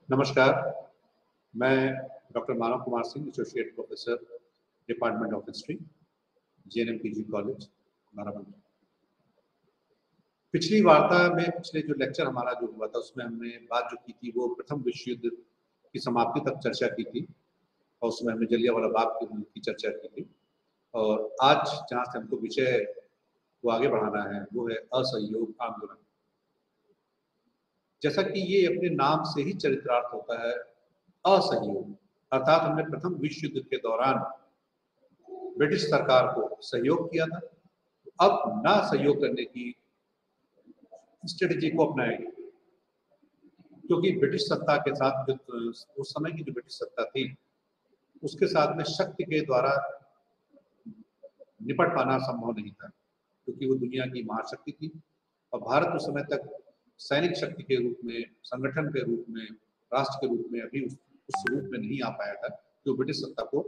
नमस्कार, मैं doctor Manav Kumar Singh, associate professor, department of history, JNM PG college, Barabanki. पिछली वार्ता में पिछले जो लेक्चर हमारा जो हुआ था उसमें हमने बात जो की थी वो प्रथम विश्व युद्ध की समाप्ति तक चर्चा की थी और उसमें हमने जलियांवाला बाग की चर्चा की थी। और आज जहाँ से हमको विषय को आगे बढ़ाना है वो है असहयोग आंदोलन। जैसा कि ये अपने नाम से ही चरित्रार्थ होता है, असहयोग अर्थात हमने प्रथम विश्व युद्ध के दौरान ब्रिटिश सरकार को सहयोग किया था, अब ना सहयोग करने की स्ट्रेटेजी को अपनाएंगे, क्योंकि ब्रिटिश सत्ता के साथ जो उस समय की जो ब्रिटिश सत्ता थी उसके साथ में शक्ति के द्वारा निपट पाना संभव नहीं था, क्योंकि वो दुनिया की महाशक्ति थी और भारत उस समय तक सैनिक शक्ति के रूप में, संगठन के रूप में, राष्ट्र के रूप में अभी उस रूप में नहीं आ पाया था जो ब्रिटिश सत्ता को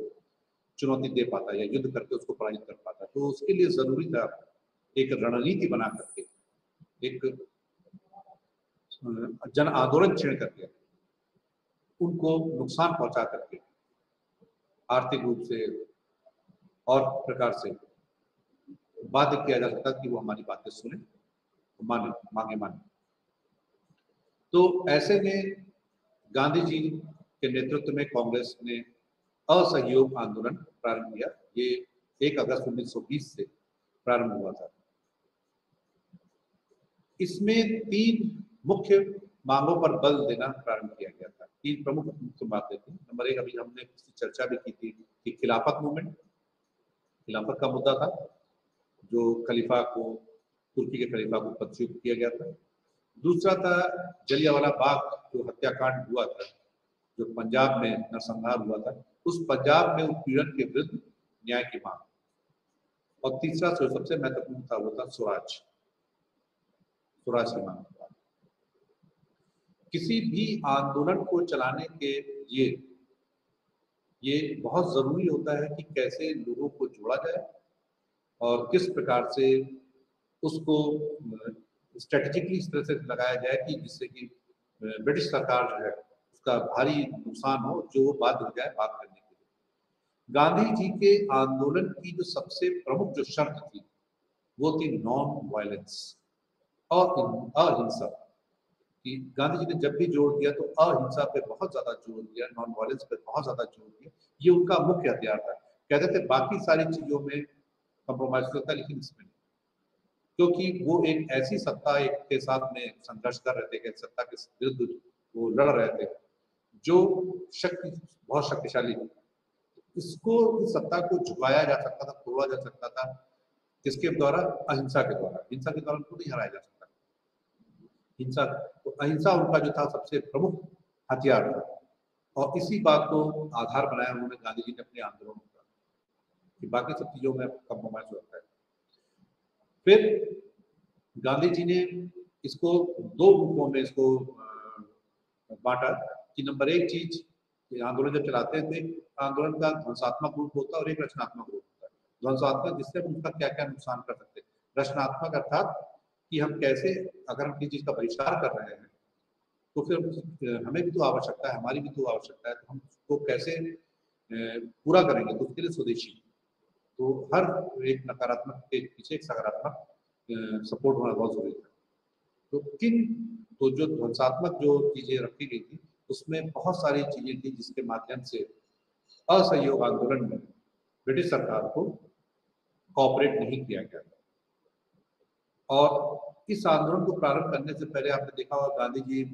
चुनौती दे पाता या युद्ध करके उसको पराजित कर पाता। तो उसके लिए जरूरी था एक रणनीति बना करके, एक जन आंदोलन छेड़ करके, उनको नुकसान पहुंचा करके, आर्थिक रूप से और प्रकार से बाध्य किया जा सकता कि वो हमारी बातें सुने, मांगे। तो ऐसे में गांधी जी के नेतृत्व में कांग्रेस ने असहयोग आंदोलन प्रारंभ किया। ये 1 अगस्त 1920 से प्रारंभ हुआ था। इसमें 3 मुख्य मांगों पर बल देना प्रारंभ किया गया था। 3 प्रमुख मुख्य बातें थी। नंबर 1, अभी हमने इसकी चर्चा भी की थी कि खिलाफत मूवमेंट, खिलाफत का मुद्दा था, जो खलीफा को, तुर्की के खलीफा को पदच्युत किया गया था। दूसरा था जलियांवाला बाग जो हत्याकांड हुआ था, जो पंजाब में नरसंहार हुआ था, उस पंजाब में उत्पीड़न के विरुद्ध न्याय की मांग। और तीसरा जो सबसे महत्वपूर्ण था वो था स्वराज की मांग। किसी भी आंदोलन को चलाने के लिए ये बहुत जरूरी होता है कि कैसे लोगों को जोड़ा जाए और किस प्रकार से उसको स्ट्रेटेजिकली इस तरह से लगाया जाए कि जिससे कि ब्रिटिश सरकार जो है उसका भारी नुकसान हो, जो वो बाध्य हो जाए बात करने के लिए। गांधी जी के आंदोलन की जो सबसे प्रमुख जो शर्त थी वो थी नॉन वायलेंस और अहिंसा। कि गांधी जी ने जब भी जोर दिया तो अहिंसा पे बहुत ज्यादा जोर दिया, नॉन वायलेंस पे बहुत ज्यादा जोर दिया। ये उनका मुख्य हथियार था। कहते थे बाकी सारी चीजों में कंप्रोमाइज होता है लेकिन इसमें नहीं, क्योंकि वो एक ऐसी सत्ता एक के साथ में संघर्ष कर रहे थे, सत्ता के विरुद्ध वो लड़ रहे थे जो शक्ति बहुत शक्तिशाली थी। इसको, इस सत्ता को झुकाया जा सकता था, तोड़ा जा सकता था किसके द्वारा? अहिंसा के द्वारा। हिंसा के द्वारा उनको नहीं हराया जा सकता। हिंसा, तो अहिंसा उनका जो था सबसे प्रमुख हथियार था और इसी बात को आधार बनाया उन्होंने गांधी जी ने अपने आंदोलन का, कि बाकी सब चीजों में कंप्रोमाइज होता है। फिर गांधी जी ने इसको 2 रूपों में इसको बांटा कि नंबर 1 चीज, आंदोलन जब चलाते थे, आंदोलन का ध्वंसात्मक रूप होता है और एक रचनात्मक रूप होता है। ध्वंसात्मक जिससे हम उसका क्या क्या नुकसान कर सकते हैं, रचनात्मक अर्थात कि हम कैसे, अगर हम किसी चीज का बहिष्कार कर रहे हैं तो फिर हमें भी तो आवश्यकता है, हमारी भी तो आवश्यकता है, तो हम उसको कैसे पूरा करेंगे, तो उसके लिए स्वदेशी। तो हर एक नकारात्मक के पीछे एक सकारात्मक सपोर्ट होना बहुत जरूरी है। तो जो ध्वंसात्मक जो चीजें रखी गई थी उसमें बहुत सारी चीजें थी जिसके माध्यम से असहयोग आंदोलन में ब्रिटिश सरकार को कोऑपरेट नहीं किया गया। और इस आंदोलन को प्रारंभ करने से पहले आपने देखा होगा गांधी जी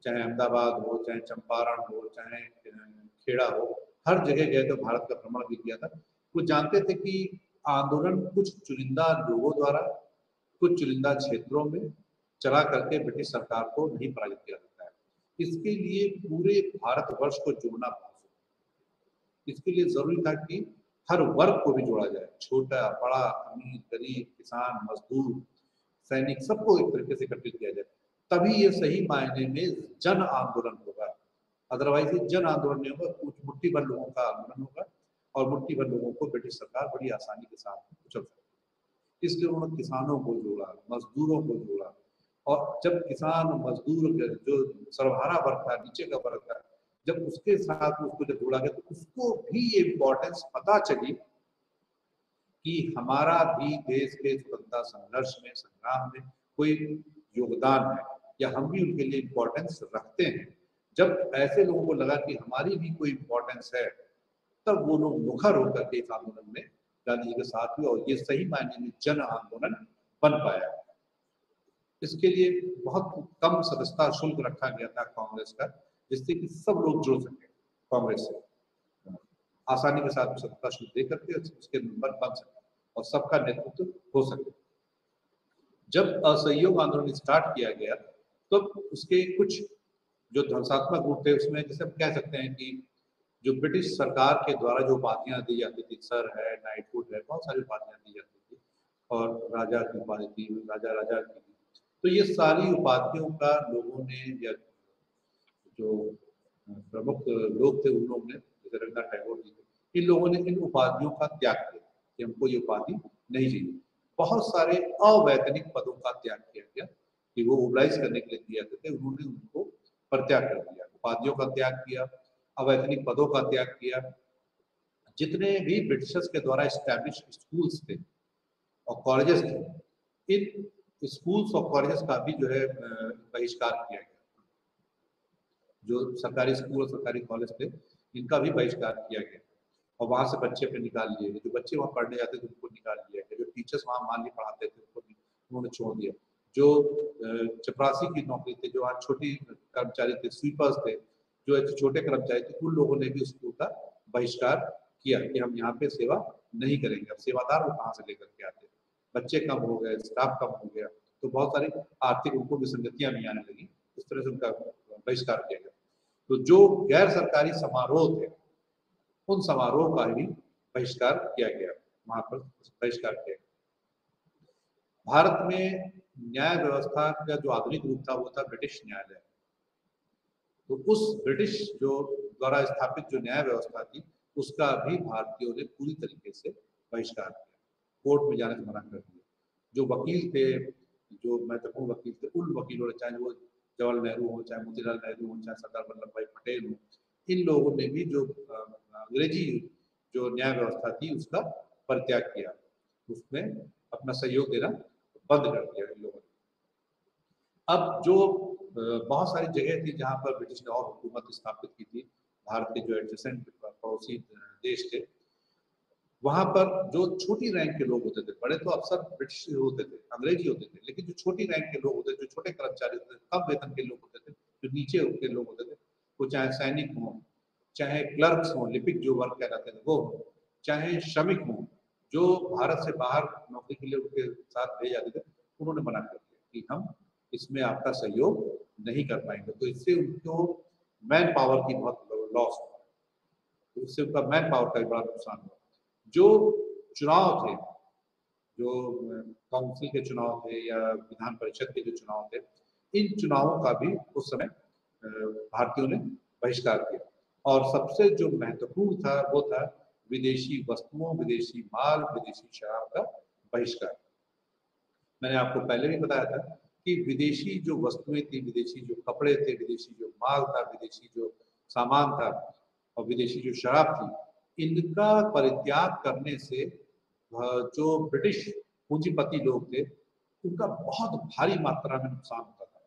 चाहे अहमदाबाद हो, चाहे चंपारण हो, चाहे खेड़ा हो, हर जगह गए तो भारत का भ्रमण भी किया था। वो जानते थे कि आंदोलन कुछ चुनिंदा लोगों द्वारा कुछ चुनिंदा क्षेत्रों में चला करके ब्रिटिश सरकार को नहीं पराजित किया सकता है। इसके लिए पूरे भारतवर्ष को जोड़ना बहुत जरूरी। इसके लिए जरूरी था कि हर वर्ग को भी जोड़ा जाए, छोटा बड़ा, अमीर गरीब, किसान मजदूर, सैनिक, सबको एक तरीके से एकत्रित किया जाए, तभी ये सही मायने में जन आंदोलन होगा। अदरवाइज ये जन आंदोलन नहीं होगा, कुछ मुट्ठी भर लोगों का आंदोलन होगा और मुट्ठी भर लोगों को ब्रिटिश सरकार बड़ी आसानी के साथ कुचल सकती है। इसलिए उन्होंने किसानों को जोड़ा, मजदूरों को जोड़ा और जब किसान मजदूर जो सर्वहारा वर्ग था, नीचे का वर्ग था, जब उसके साथ उसको जब जोड़ा गया तो उसको भी ये इम्पोर्टेंस पता चली कि हमारा भी देश के स्वतंत्रता संघर्ष में, संग्राम में कोई योगदान है, या हम भी उनके लिए इम्पोर्टेंस रखते हैं। जब ऐसे लोगों को लगा कि हमारी भी कोई इम्पोर्टेंस है, तब वो लोग मुखर होकर के इस आंदोलन में गांधी जी के साथ हुए और ये सही मायने में जन आंदोलन बन पाया। इसके लिए बहुत कम सदस्यता शुल्क रखा गया था कांग्रेस का, जिससे कि सब लोग जुड़ सके कांग्रेस से, आसानी के साथ सदस्यता शुल्क दे करके उसके मेंबर बन सके और सबका नेतृत्व हो सके। जब असहयोग आंदोलन स्टार्ट किया गया तो उसके कुछ जो ध्वंसात्मक रूप थे उसमें जैसे हम कह सकते हैं कि जो ब्रिटिश सरकार के द्वारा जो उपाधियां दी जाती थी, सर है, नाइटहुड है, बहुत सारी उपाधियां दी जाती थी, और राजा की उपाधि थी, राजा राजा की। तो ये सारी उपाधियों का लोगों ने, या जो प्रमुख लोग थे उन लोगों ने, जैसे रविन्द्रनाथ टैगोर जी थे, इन लोगों ने इन उपाधियों का त्याग किया कि हमको ये उपाधि नहीं चाहिए। बहुत सारे अवैतनिक पदों का त्याग किया गया कि वो मोबिलाइज करने के लिए दिए जाते थे, उन्होंने उनको परित्याग कर दिया, उपाधियों का त्याग किया, अवैतनिक पदों का त्याग किया। जितने भी ब्रिटिशर्स के द्वारा स्टैब्लिश स्कूल्स थे और कॉलेजेस थे, इन स्कूल्स और कॉलेजेस का भी जो है बहिष्कार किया गया। जो सरकारी स्कूल और सरकारी कॉलेज थे इनका भी बहिष्कार किया गया और वहां से बच्चे पे निकाल लिए गए। जो बच्चे वहां पढ़ने जाते थे उनको निकाल लिया गया, जो टीचर्स वहां मान ली पढ़ाते थे उनको उन्होंने छोड़ दिया। जो चपरासी की नौकरी थे, जो आज छोटी कर्मचारी थे, स्वीपर्स थे, जो ऐसे छोटे कर्मचारी थे, उन लोगों ने भी स्कूल का बहिष्कार किया कि हम यहाँ पे सेवा नहीं करेंगे। अब सेवादार वो कहाँ से लेकर के आते, बच्चे कम हो गए, स्टाफ कम हो गया, तो बहुत सारी आर्थिक उनको विसंगतियां भी आने लगी, इस तरह से उनका बहिष्कार किया गया। तो जो गैर सरकारी समारोह थे उन समारोह का भी बहिष्कार किया गया, वहां पर बहिष्कार किया गया। भारत में न्याय व्यवस्था का जो आधुनिक रूप था वो था ब्रिटिश न्यायालय। तो उस ब्रिटिश जो द्वारा स्थापित जो न्याय व्यवस्था थी उसका भी भारतीयों ने पूरी तरीके से बहिष्कार किया, कोर्ट में जाने से मना कर दिया। जो वकील थे, जो महत्वपूर्ण वकील थे, उन वकीलों ने, चाहे वो जवाहरलाल नेहरू हो, चाहे मोतीलाल नेहरू हो, चाहे सरदार वल्लभ भाई पटेल हो, इन लोगों ने भी जो अंग्रेजी जो न्याय व्यवस्था थी उसका परित्याग किया, उसमें अपना सहयोग देना बंद कर दिया इन लोगों ने। अब जो बहुत सारी जगह थी जहां पर ब्रिटिश ने और हुकूमत स्थापित की थी, भारत के जो एडजेसेंट पड़ोसी देश थे, वहां पर जो छोटी रैंक के लोग होते थे, बड़े तो अफसर ब्रिटिश होते थे, अंग्रेजी होते थे, लेकिन जो छोटी रैंक के लोग होते थे, जो छोटे कर्मचारी होते थे, कम वेतन के लोग होते थे, जो नीचे के लोग होते थे, वो चाहे सैनिक हों, चाहे क्लर्क्स हों, लिपिक जो वर्क कहलाते थे वो हों, चाहे श्रमिक हों, जो भारत से बाहर नौकरी के लिए उनके साथ भेजे जाते थे, उन्होंने मना कर दिया कि हम इसमें आपका सहयोग नहीं कर पाएंगे। तो इससे उनको मैन पावर की बहुत लॉस हुआ, तो इससे उनका मैन पावर का भी बड़ा नुकसान हुआ। जो चुनाव थे, जो काउंसिल के चुनाव थे या विधान परिषद के जो चुनाव थे, इन चुनावों का भी उस समय भारतीयों ने बहिष्कार किया। और सबसे जो महत्वपूर्ण था वो था विदेशी वस्तुओं, विदेशी माल, विदेशी शराब का बहिष्कार। मैंने आपको पहले भी बताया था कि विदेशी जो वस्तुएं थी, विदेशी जो कपड़े थे, विदेशी जो माल था, विदेशी जो सामान था और विदेशी जो शराब थी, इनका परित्याग करने से जो ब्रिटिश पूंजीपति लोग थे उनका बहुत भारी मात्रा में नुकसान होता था,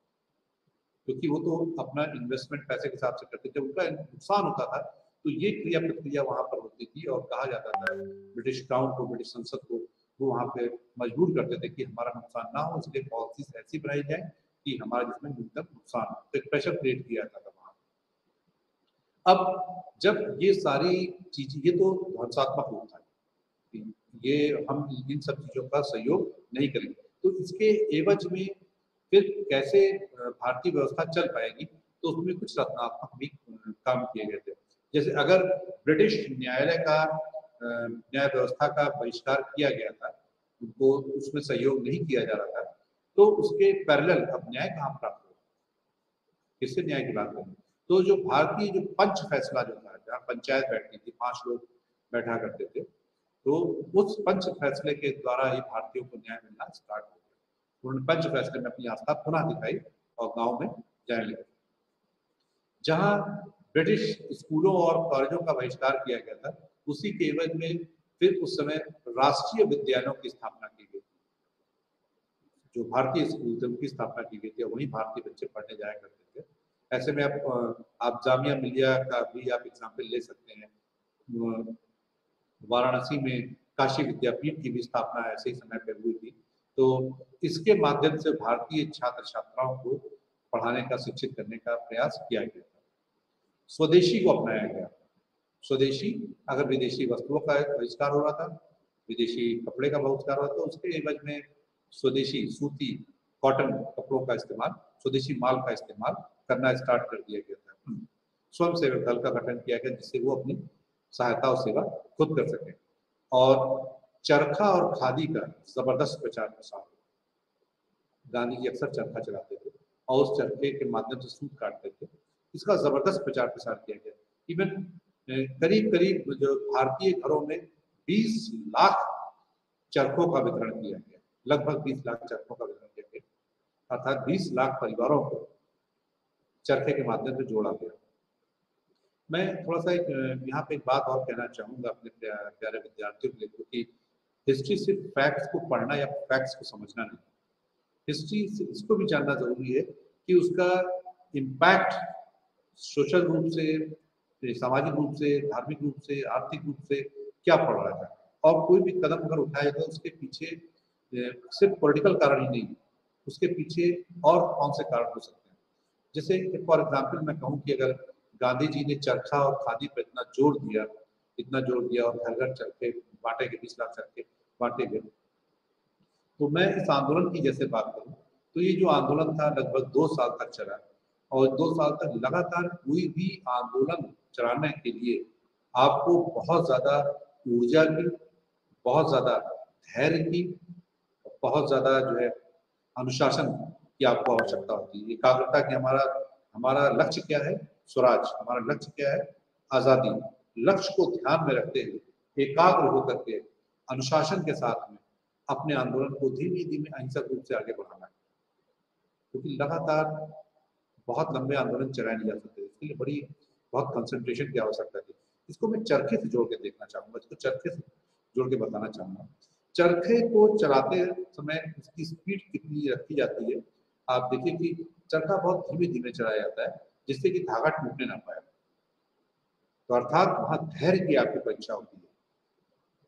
क्योंकि वो तो अपना इन्वेस्टमेंट पैसे के हिसाब से करते थे, उनका नुकसान होता था। तो ये क्रिया प्रतिक्रिया वहां पर होती थी और कहा जाता था ब्रिटिश क्राउन को, ब्रिटिश संसद को, वो वहां पे मजबूर करते थे कि हमारा नुकसान ना हो, इसलिए पॉलिसीज ऐसी बनाई जाए कि हमारा जिसमें न्यूनतम नुकसान हो। तो एक प्रेशर क्रिएट किया जाता था वहां। अब जब ये सारी चीजें, ये तो ध्वंसात्मक रूप था, ये हम इन सब चीजों का सहयोग नहीं करेंगे, तो इसके एवज में फिर कैसे भारतीय व्यवस्था चल पाएगी, तो उसमें कुछ रचनात्मक भी काम किए गए थे। जैसे अगर ब्रिटिश न्यायालय का न्याय व्यवस्था का बहिष्कार किया गया था, उनको उसमें सहयोग नहीं किया जा रहा था, तो उसके पैरेलल अब न्याय कहाँ प्राप्त होगा, किससे न्याय की बात करें। तो जो भारतीय जो पंच फैसला जो था, जहाँ पंचायत बैठती थी, 5 लोग बैठा करते थे, तो उस पंच फैसले के द्वारा ही भारतीयों को न्याय मिलना स्टार्ट हो गया। उन्होंने पंच फैसले में अपनी आस्था पुनः दिखाई और गांव में जाने लगे। जहां ब्रिटिश स्कूलों और कॉलेजों का बहिष्कार किया गया था, उसी के एवज में फिर उस समय राष्ट्रीय विद्यालयों की स्थापना की गई। जो भारतीय स्कूल थे उनकी स्थापना की गई थी और वहीं भारतीय बच्चे पढ़ने जाया करते थे। ऐसे में आप जामिया मिलिया का भी आप एग्जाम्पल ले सकते हैं। वाराणसी में काशी विद्यापीठ की भी स्थापना ऐसे ही समय पर हुई थी। तो इसके माध्यम से भारतीय छात्र छात्राओं को पढ़ाने का, शिक्षित करने का प्रयास किया गया था। स्वदेशी को अपनाया गया। स्वदेशी, अगर विदेशी वस्तुओं का बहिष्कार हो रहा था, विदेशी कपड़े का बहिष्कार हो रहा था, उसके एवज में स्वदेशी सूती कॉटन कपड़ों का इस्तेमाल, स्वदेशी माल का इस्तेमाल करना स्टार्ट कर दिया गया था। स्वयं सेवक दल का गठन किया गया जिससे वो अपनी सहायता और सेवा खुद कर सके। और चरखा और खादी का जबरदस्त प्रचार प्रसार। गांधी जी अक्सर चरखा चलाते थे और उस चरखे के माध्यम से सूत काटते थे। इसका जबरदस्त प्रचार प्रसार किया गया। इवन करीब करीब जो भारतीय घरों में 20 लाख चरखों का वितरण किया गया, लगभग 20 लाख चरखों का वितरण किया गया, अर्थात 20 लाख परिवारों को चरखे के माध्यम से जोड़ा गया। मैं थोड़ा सा यहाँ पे एक बात और कहना चाहूँगा अपने प्यारे विद्यार्थियों के लिए, क्योंकि हिस्ट्री सिर्फ फैक्ट्स को पढ़ना या फैक्ट्स को समझना नहीं, हिस्ट्री इसको भी जानना जरूरी है कि उसका इम्पैक्ट सोशल रूप से, सामाजिक रूप से, धार्मिक रूप से, आर्थिक रूप से क्या पड़ रहा है। और कोई भी कदम अगर उठाया तो उसके पीछे सिर्फ पॉलिटिकल कारण ही नहीं, उसके पीछे और कौन से कारण हो सकते हैं। जैसे फॉर एग्जाम्पल मैं कहूँ कि अगर गांधी जी ने चरखा और खादी पर इतना जोर दिया और घर घर चरखे बांटे गए, 20 लाख चरखे बांटे गए, तो मैं इस आंदोलन की जैसे बात करूं तो ये जो आंदोलन था लगभग 2 साल तक चला और 2 साल तक लगातार कोई भी आंदोलन चलाने के लिए आपको बहुत ज़्यादा ऊर्जा की, बहुत ज़्यादा धैर्य की, बहुत ज़्यादा जो है अनुशासन की आपको आवश्यकता होती है। एकाग्रता की, हमारा लक्ष्य क्या है? स्वराज। हमारा लक्ष्य क्या है? आज़ादी। लक्ष्य को ध्यान में रखते हुए एकाग्र होकर के अनुशासन के साथ में अपने आंदोलन को धीमे धीमे अहिंसक रूप से आगे बढ़ाना है, क्योंकि लगातार बहुत लंबे आंदोलन चलाए नहीं जा सकते। इसके लिए बहुत कंसंट्रेशन की आवश्यकता थी। इसको मैं चरखे से जोड़ के देखना चाहूँगा, इसको चरखे से जोड़ के बताना चाहूँगा। चरखे को चलाते समय उसकी स्पीड कितनी रखी जाती है, आप देखिए कि चरखा बहुत धीमे धीमे चलाया जाता है जिससे कि धागा टूटने ना पाए। तो अर्थात वहां धैर्य की आपकी परीक्षा होती है।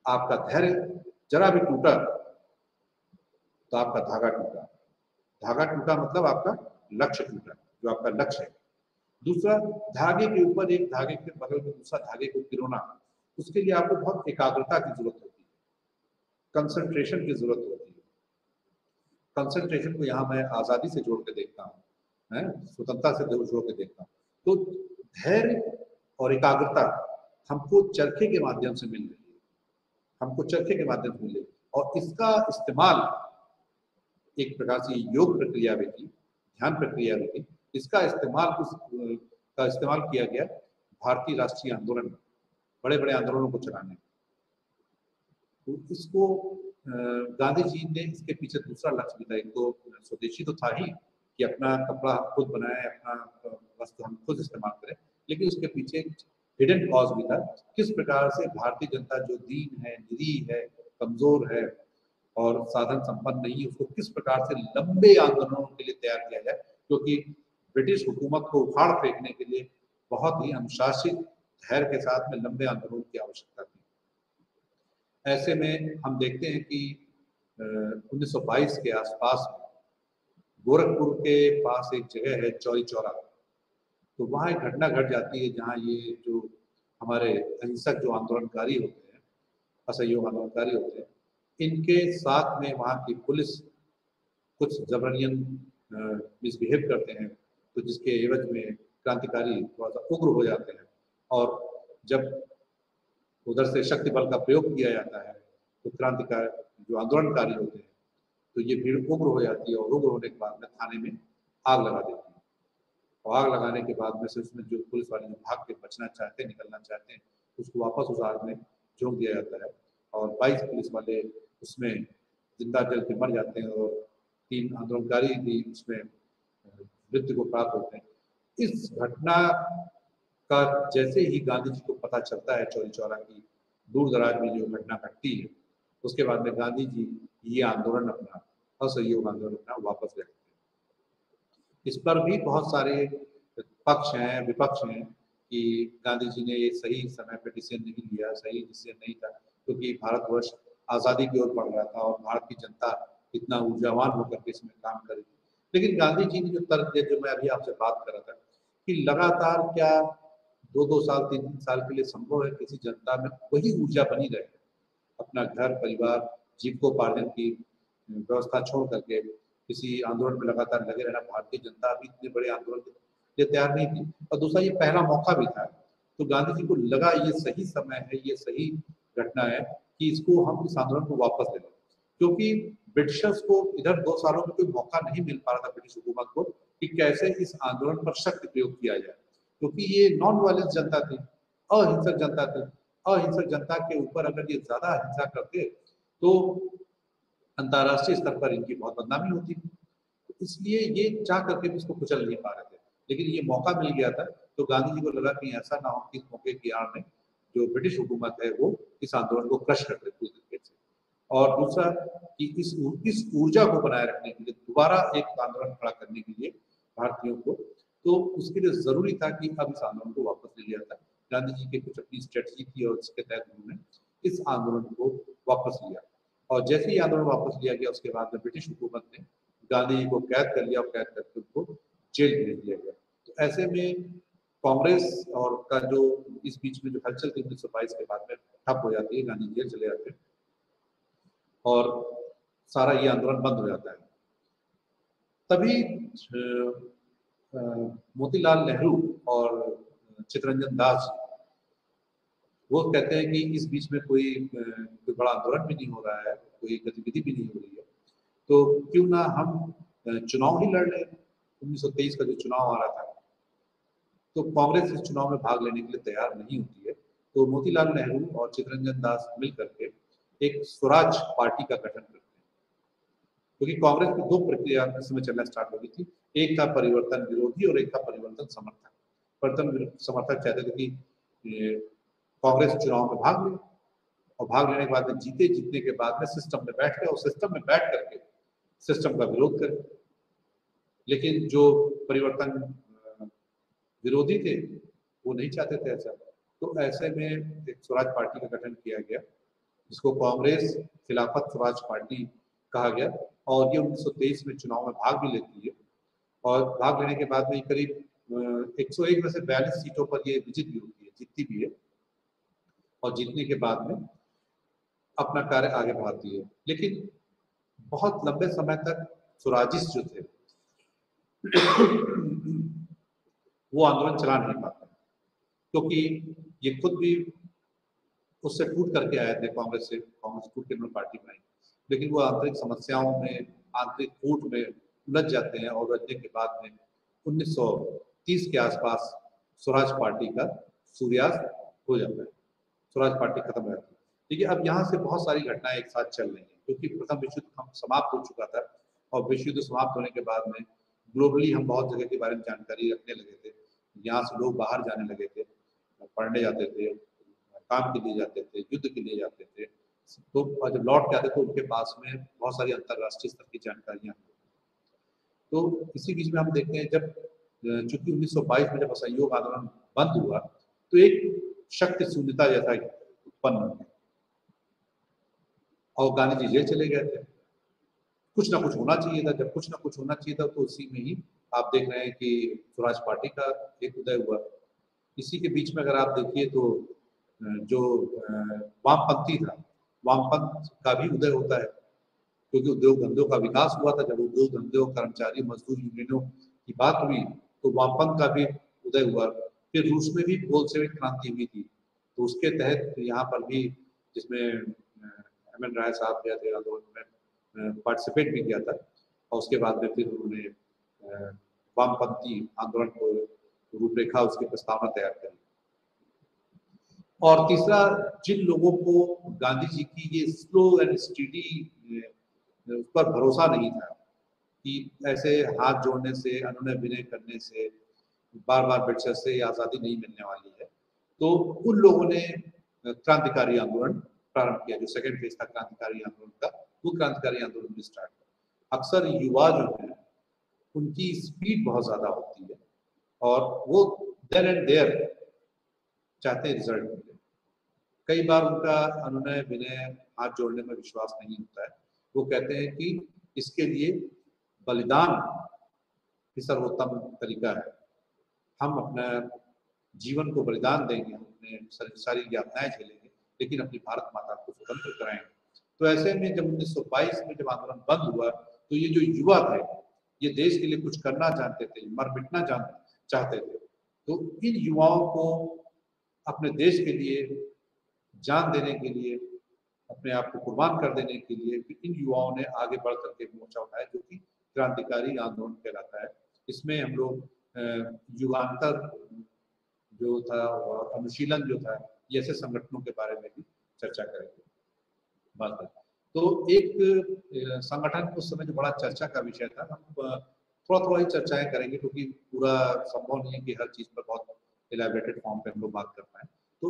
आपका धैर्य जरा भी टूटा तो आपका धागा टूटा। धागा टूटा मतलब आपका लक्ष्य टूटा, जो आपका लक्ष्य है। दूसरा, धागे के ऊपर एक धागे के बगल में दूसरा धागे को पिरोना, उसके लिए आपको बहुत एकाग्रता की जरूरत होती है, कंसंट्रेशन की जरूरत होती है। कंसंट्रेशन को यहाँ मैं आज़ादी से जोड़ के देखता हूँ, स्वतंत्रता से जोड़ के देखता हूँ। तो धैर्य और एकाग्रता हमको चरखे के माध्यम से मिल रही है, हमको चरखे के माध्यम से मिल रही है। और इसका इस्तेमाल एक प्रकार से योग प्रक्रिया भी थी, ध्यान प्रक्रिया भी थी। इसका इस्तेमाल किया गया भारतीय राष्ट्रीय आंदोलन, बड़े बड़े आंदोलनों को चलाने। तो इसको गांधी जी ने इसके पीछे दूसरा लक्ष्य भी था। एक तो स्वदेशी तो था ही कि अपना कपड़ा हम खुद बनाए, अपना वस्त्र हम खुद इस्तेमाल करें, लेकिन उसके पीछे हिडन कॉज भी था। किस प्रकार से भारतीय जनता जो दीन है, निरीह है, कमजोर है और साधन संपन्न नहीं है, उसको किस प्रकार से लंबे आंदोलनों के लिए तैयार किया जाए, क्योंकि ब्रिटिश हुकूमत को उखाड़ फेंकने के लिए बहुत ही अनुशासित धैर्य के साथ में लंबे आंदोलन की आवश्यकता थी। ऐसे में हम देखते हैं कि 1922 के आसपास गोरखपुर के पास एक जगह है चौरी चौरा, तो वहाँ एक घटना घट जाती है जहाँ ये जो हमारे अहिंसक जो आंदोलनकारी होते हैं, असहयोग आंदोलनकारी होते हैं, इनके साथ में वहाँ की पुलिस कुछ जबरन मिसबिहेव करते हैं, तो जिसके एवज में क्रांतिकारी थोड़ा सा उग्र हो जाते हैं। और जब उधर से शक्ति बल का प्रयोग किया जाता है तो क्रांतिकारी जो आंदोलनकारी होते हैं, तो ये भीड़ उग्र हो जाती है और उग्र होने के बाद में थाने में आग लगा देती है। और आग लगाने के बाद में से उसमें जो पुलिस वाले जो भाग के बचना चाहते हैं, निकलना चाहते हैं, उसको वापस उस आग में झोंक दिया जाता है और 22 पुलिस वाले उसमें जिंदा जल के मर जाते हैं और 3 आंदोलनकारी भी उसमें मृत्यु को प्राप्त होते हैं। इस घटना का जैसे ही गांधी जी को पता चलता है चौरी चौरा की दूर दराज में जो घटना घटती है, उसके बाद में गांधी जी ये आंदोलन अपना, असहयोग आंदोलन अपना वापस ले लेते हैं। इस पर भी बहुत सारे पक्ष हैं, विपक्ष हैं कि गांधी जी ने ये सही समय पे डिसीजन नहीं लिया, सही डिसीजन नहीं था, क्योंकि भारतवर्ष आज़ादी की ओर बढ़ रहा था और भारत की जनता इतना ऊर्जावान होकर के इसमें काम कर रही थी। लेकिन गांधी जी ने जो तर्क दिया, जो मैं अभी आपसे बात कर रहा था, कि लगातार क्या 2-2 साल, 3-3 साल के लिए संभव है किसी जनता में वही ऊर्जा बनी रहे, अपना घर परिवार जीविकोपार्जन की व्यवस्था छोड़ करके किसी आंदोलन में लगातार लगे रहना। भारतीय जनता अभी इतने बड़े आंदोलन के लिए तैयार नहीं थी, और दूसरा ये पहला मौका भी था। तो गांधी जी को लगा ये सही समय है, ये सही घटना है कि इसको हम इस आंदोलन को वापस ले लें, क्योंकि ब्रिटिशर्स को इधर 2 सालों में कोई मौका नहीं मिल पा रहा था ब्रिटिश हुकूमत को कि कैसे इस आंदोलन पर शक्ति प्रयोग किया जाए, क्योंकि ये नॉन वायलेंस जनता थी, अहिंसक जनता थी। अहिंसक जनता के ऊपर अगर ये ज्यादा हिंसा करते तो अंतर्राष्ट्रीय स्तर पर इनकी बहुत बदनामी होती थी। तो इसलिए ये चाह करके भी इसको कुचल नहीं पा रहे थे, लेकिन ये मौका मिल गया था। तो गांधी जी को लगा कि ऐसा ना हो कि इस मौके की आड़ में जो ब्रिटिश हुकूमत है वो इस आंदोलन को क्रश कर दे पूरी तरीके से। और दूसरा कि इस ऊर्जा को बनाए रखने के लिए, दोबारा एक आंदोलन खड़ा करने के लिए भारतीयों को, तो उसके लिए जरूरी था कि अब इस आंदोलन को वापस ले लिया था। गांधी जी की कुछ अपनी स्ट्रेटजी थी और इसके तहत उन्होंने इस आंदोलन को वापस लिया। और जैसे ही आंदोलन वापस लिया गया, उसके बाद में ब्रिटिश हुकूमत ने गांधी जी को कैद कर लिया और कैद करके उनको जेल भेज दिया गया। तो ऐसे में कांग्रेस और का जो इस बीच में जो हलचल थी 1922 के बाद में ठप हो जाती है, गांधी जेल चले जाते हैं और सारा ये आंदोलन बंद हो जाता है। तभी मोतीलाल नेहरू और चित्तरंजन दास वो कहते हैं कि इस बीच में कोई बड़ा आंदोलन भी नहीं हो रहा है, कोई गतिविधि भी नहीं हो रही है, तो क्यों ना हम चुनाव ही लड़ लें। 1923 का जो चुनाव आ रहा था, तो कांग्रेस इस चुनाव में भाग लेने के लिए तैयार नहीं होती है। तो मोतीलाल नेहरू और चित्तरंजन दास मिल करके एक स्वराज पार्टी का गठन करते हैं, क्योंकि कांग्रेस में 2 प्रक्रिया इस समय चलना स्टार्ट हो गई थी। एक था परिवर्तन विरोधी और एक था परिवर्तन समर्थक। परिवर्तन समर्थक चाहते थे कि कांग्रेस चुनाव में भाग ले, और भाग लेने के बाद में जीते, जीतने के बाद में सिस्टम में बैठ गए और सिस्टम में बैठ करके सिस्टम का विरोध करें। लेकिन जो परिवर्तन विरोधी थे वो नहीं चाहते थे ऐसा। तो ऐसे में एक स्वराज पार्टी का गठन किया गया, जिसको कांग्रेस खिलाफत स्वराज पार्टी कहा गया, और ये 1923 में चुनाव में भाग भी लेती है। और भाग लेने के बाद में करीब 101 में से 42 सीटों पर ये विजित भी होती है, जीतती भी है, और जीतने के बाद में अपना कार्य आगे बढ़ाती है। लेकिन बहुत लंबे समय तक स्वराजिस्ट जो थे वो आंदोलन चला नहीं पाते, क्योंकि ये खुद भी उससे टूट करके आए थे, कांग्रेस से, कांग्रेस टूट के उन्होंने पार्टी बनाई। लेकिन वो आंतरिक समस्याओं में, आंतरिक फूट में उलझ जाते हैं, और उलझने के बाद में 1930 के आसपास स्वराज पार्टी का सूर्यास्त हो जाता है, स्वराज पार्टी खत्म हो जाती है। देखिए अब यहाँ से बहुत सारी घटनाएं एक साथ चल रही हैं, क्योंकि प्रथम विश्व युद्ध समाप्त हो चुका था, और विश्व युद्ध समाप्त होने के बाद में ग्लोबली हम बहुत जगह के बारे में जानकारी रखने लगे थे। यहाँ से लोग बाहर जाने लगे थे, पढ़ने जाते थे, काम के लिए जाते थे, युद्ध के लिए जाते थे। तो जब लौट के आते तो उनके पास में बहुत सारी अंतर्राष्ट्रीय स्तर की जानकारियां। तो इसी बीच में हम देखते हैं जब चूंकि 1922 में जब असहयोग आंदोलन बंद हुआ, तो एक शक्ति शून्यता जैसा उत्पन्न हो गया, और गांधी जी जेल चले गए थे। कुछ ना कुछ होना चाहिए था। जब कुछ ना कुछ होना चाहिए था, तो उसी में ही आप देख रहे हैं कि स्वराज पार्टी का एक उदय हुआ। इसी के बीच में अगर आप देखिए तो जो वामपंथी था, वामपंथ का भी उदय होता है, क्योंकि उद्योग धंधों का विकास हुआ था। जब उद्योग धंधों, कर्मचारी, मजदूर यूनियनों की बात हुई, तो वामपंथ का भी उदय हुआ। फिर रूस में भी बोल्शेविक क्रांति हुई थी, तो उसके तहत यहाँ पर भी, जिसमें एम.एन. राय साहब गए थे आंदोलन में, पार्टिसिपेट भी किया था, और उसके बाद में फिर उन्होंने वामपंथी आंदोलन को रूपरेखा, उसकी प्रस्तावना तैयार करी। और तीसरा, जिन लोगों को गांधी जी की ये स्लो एंड स्टडी उस पर भरोसा नहीं था, कि ऐसे हाथ जोड़ने से, अनुनय विनय करने से, बार बार ब्रिटिशर से आज़ादी नहीं मिलने वाली है। तो उन लोगों ने क्रांतिकारी आंदोलन प्रारंभ किया, जो सेकेंड फेज था क्रांतिकारी आंदोलन का, वो क्रांतिकारी आंदोलन भी स्टार्ट किया। अक्सर युवा जो है उनकी स्पीड बहुत ज्यादा होती है और वो देयर एंड देयर चाहते हैं रिजल्ट मिले। कई बार उनका अनुनय विनय, हाथ जोड़ने में विश्वास नहीं होता है। वो कहते हैं कि इसके लिए बलिदान ही सर्वोत्तम तरीका है, हम अपना जीवन को बलिदान देंगे, हम अपने सारी यातनाएं झेलेंगे, लेकिन अपनी भारत माता को स्वतंत्र कराएंगे। तो ऐसे में जब 1922 में जब आंदोलन बंद हुआ, तो ये जो युवा थे, ये देश के लिए कुछ करना चाहते थे, मर मिटना चाहते थे। तो इन युवाओं को अपने देश के लिए जान देने के लिए, अपने आप को कुर्बान कर देने के लिए इन युवाओं ने आगे बढ़ करके मोर्चा उठाया, जो कि क्रांतिकारी आंदोलन कहलाता है। इसमें हम लोग युगांतर जो था और अनुशीलन जो था, ये ऐसे संगठनों के बारे में भी चर्चा करेंगे बात करें। तो एक संगठन उस समय जो बड़ा चर्चा का विषय था, हम थोड़ा ही चर्चाएं करेंगे क्योंकि पूरा संभव नहीं है कि हर चीज पर बहुत इलेबोरेटेड फॉर्म पे हम लोग बात कर पाए। तो